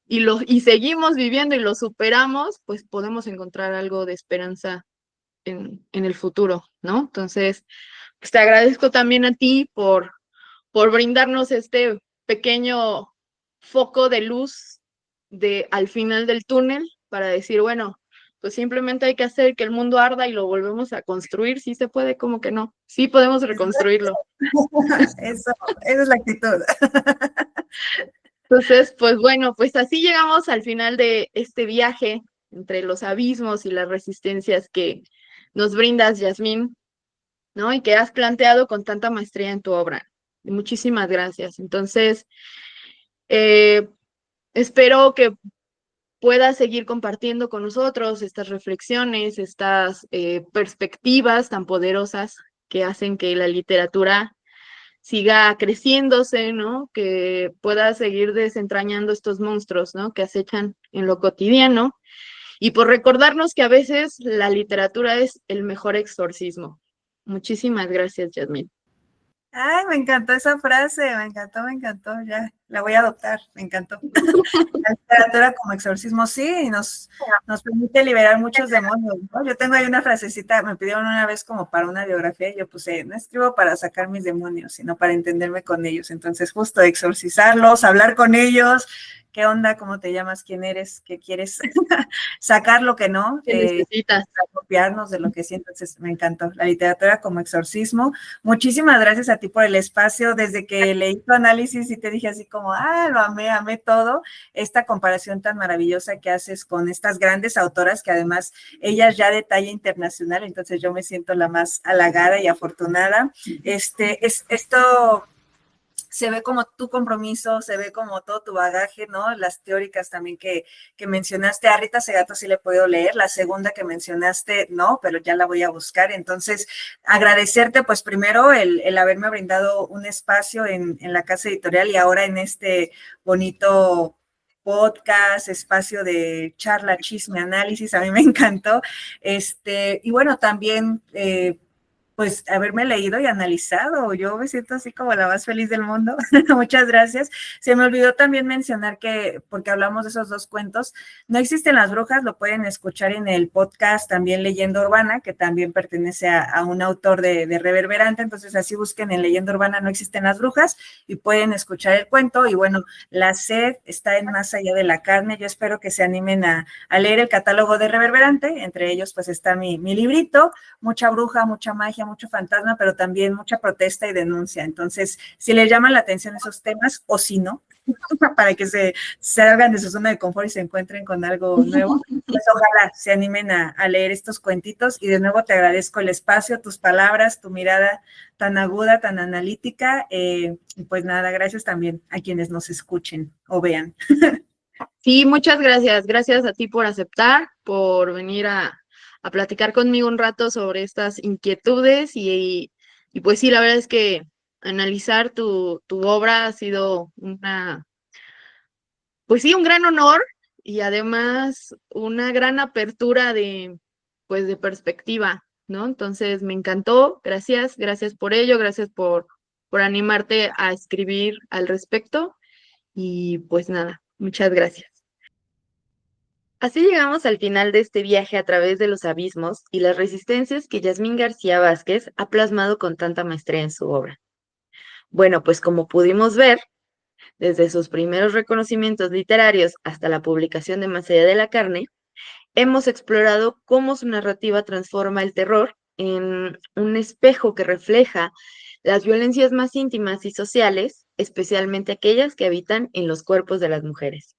Speaker 1: y seguimos viviendo y lo superamos, pues podemos encontrar algo de esperanza en el futuro, ¿no? Entonces, pues te agradezco también a ti por brindarnos este pequeño foco de luz al final del túnel para decir, bueno, pues simplemente hay que hacer que el mundo arda y lo volvemos a construir, sí se puede, como que no, sí podemos reconstruirlo.
Speaker 2: Eso, esa es la actitud.
Speaker 1: Entonces, pues bueno, pues así llegamos al final de este viaje entre los abismos y las resistencias que nos brindas, Yasmín, ¿no? Y que has planteado con tanta maestría en tu obra. Muchísimas gracias. Entonces, eh, espero que puedas seguir compartiendo con nosotros estas reflexiones, estas perspectivas tan poderosas que hacen que la literatura siga creciéndose, ¿no? Que pueda seguir desentrañando estos monstruos, ¿no? Que acechan en lo cotidiano y por recordarnos que a veces la literatura es el mejor exorcismo. Muchísimas gracias, Yasmín.
Speaker 2: Ay, me encantó esa frase, me encantó, ya, la voy a adoptar, me encantó. La literatura como exorcismo, sí, nos permite liberar muchos demonios, ¿no? Yo tengo ahí una frasecita, me pidieron una vez como para una biografía, y yo puse, no escribo para sacar mis demonios, sino para entenderme con ellos, entonces justo exorcizarlos, hablar con ellos, qué onda, cómo te llamas, quién eres, qué quieres, sacar lo que no,
Speaker 1: ¿Qué necesitas?
Speaker 2: apropiarnos de lo que sí, entonces me encantó, la literatura como exorcismo. Muchísimas gracias a ti por el espacio, desde que leí tu análisis y te dije así como, lo amé todo, esta comparación tan maravillosa que haces con estas grandes autoras que además ellas ya de talla internacional, entonces yo me siento la más halagada y afortunada. Esto se ve como tu compromiso, se ve como todo tu bagaje, ¿no? Las teóricas también que mencionaste, a Rita Segato sí le he podido leer, la segunda que mencionaste, no, pero ya la voy a buscar. Entonces, agradecerte, pues primero el haberme brindado un espacio en la casa editorial y ahora en este bonito podcast, espacio de charla, chisme, análisis, a mí me encantó. Y bueno, también pues haberme leído y analizado. Yo me siento así como la más feliz del mundo. Muchas gracias. Se me olvidó también mencionar que, porque hablamos de esos dos cuentos, No existen las brujas, lo pueden escuchar en el podcast también Leyenda Urbana, que también pertenece a un autor de Reverberante, entonces así busquen en Leyenda Urbana No existen las brujas y pueden escuchar el cuento. Y bueno, La sed está en Más allá de la carne. Yo espero que se animen a leer el catálogo de Reverberante, entre ellos pues está mi librito, mucha bruja, mucha magia, mucho fantasma, pero también mucha protesta y denuncia. Entonces, si les llaman la atención esos temas, o si no, para que se salgan de su zona de confort y se encuentren con algo nuevo, pues ojalá se animen a leer estos cuentitos. Y de nuevo te agradezco el espacio, tus palabras, tu mirada tan aguda, tan analítica. Y pues nada, gracias también a quienes nos escuchen o vean.
Speaker 1: Sí, muchas gracias. Gracias a ti por aceptar, por venir a platicar conmigo un rato sobre estas inquietudes y pues sí, la verdad es que analizar tu obra ha sido pues sí, un gran honor y además una gran apertura pues de perspectiva, ¿no? Entonces me encantó. Gracias por ello, gracias por animarte a escribir al respecto y pues nada, muchas gracias. Así llegamos al final de este viaje a través de los abismos y las resistencias que Yasmín García Vázquez ha plasmado con tanta maestría en su obra. Bueno, pues como pudimos ver, desde sus primeros reconocimientos literarios hasta la publicación de Más allá de la carne, hemos explorado cómo su narrativa transforma el terror en un espejo que refleja las violencias más íntimas y sociales, especialmente aquellas que habitan en los cuerpos de las mujeres.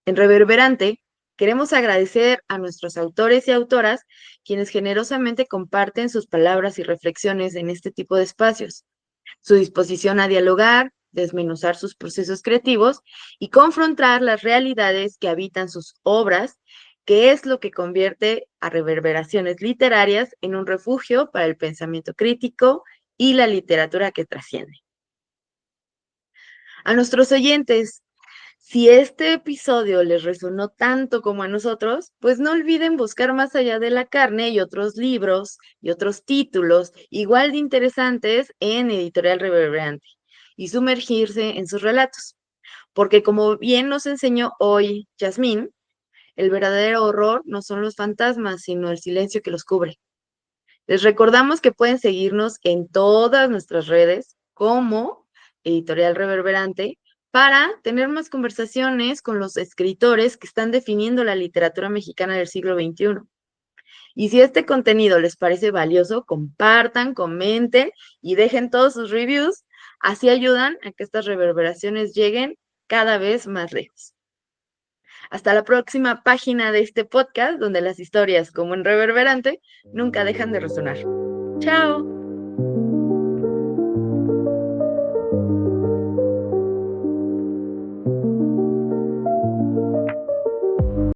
Speaker 1: En Reverberante, Queremos agradecer a nuestros autores y autoras, quienes generosamente comparten sus palabras y reflexiones en este tipo de espacios, su disposición a dialogar, desmenuzar sus procesos creativos y confrontar las realidades que habitan sus obras, que es lo que convierte a Reverberaciones Literarias en un refugio para el pensamiento crítico y la literatura que trasciende. A nuestros oyentes, si este episodio les resonó tanto como a nosotros, pues no olviden buscar Más allá de la carne y otros libros y otros títulos igual de interesantes en Editorial Reverberante y sumergirse en sus relatos. Porque como bien nos enseñó hoy Yasmín, el verdadero horror no son los fantasmas, sino el silencio que los cubre. Les recordamos que pueden seguirnos en todas nuestras redes como Editorial Reverberante para tener más conversaciones con los escritores que están definiendo la literatura mexicana del siglo XXI. Y si este contenido les parece valioso, compartan, comenten y dejen todos sus reviews. Así ayudan a que estas reverberaciones lleguen cada vez más lejos. Hasta la próxima página de este podcast, donde las historias, como en Reverberante, nunca dejan de resonar. ¡Chao!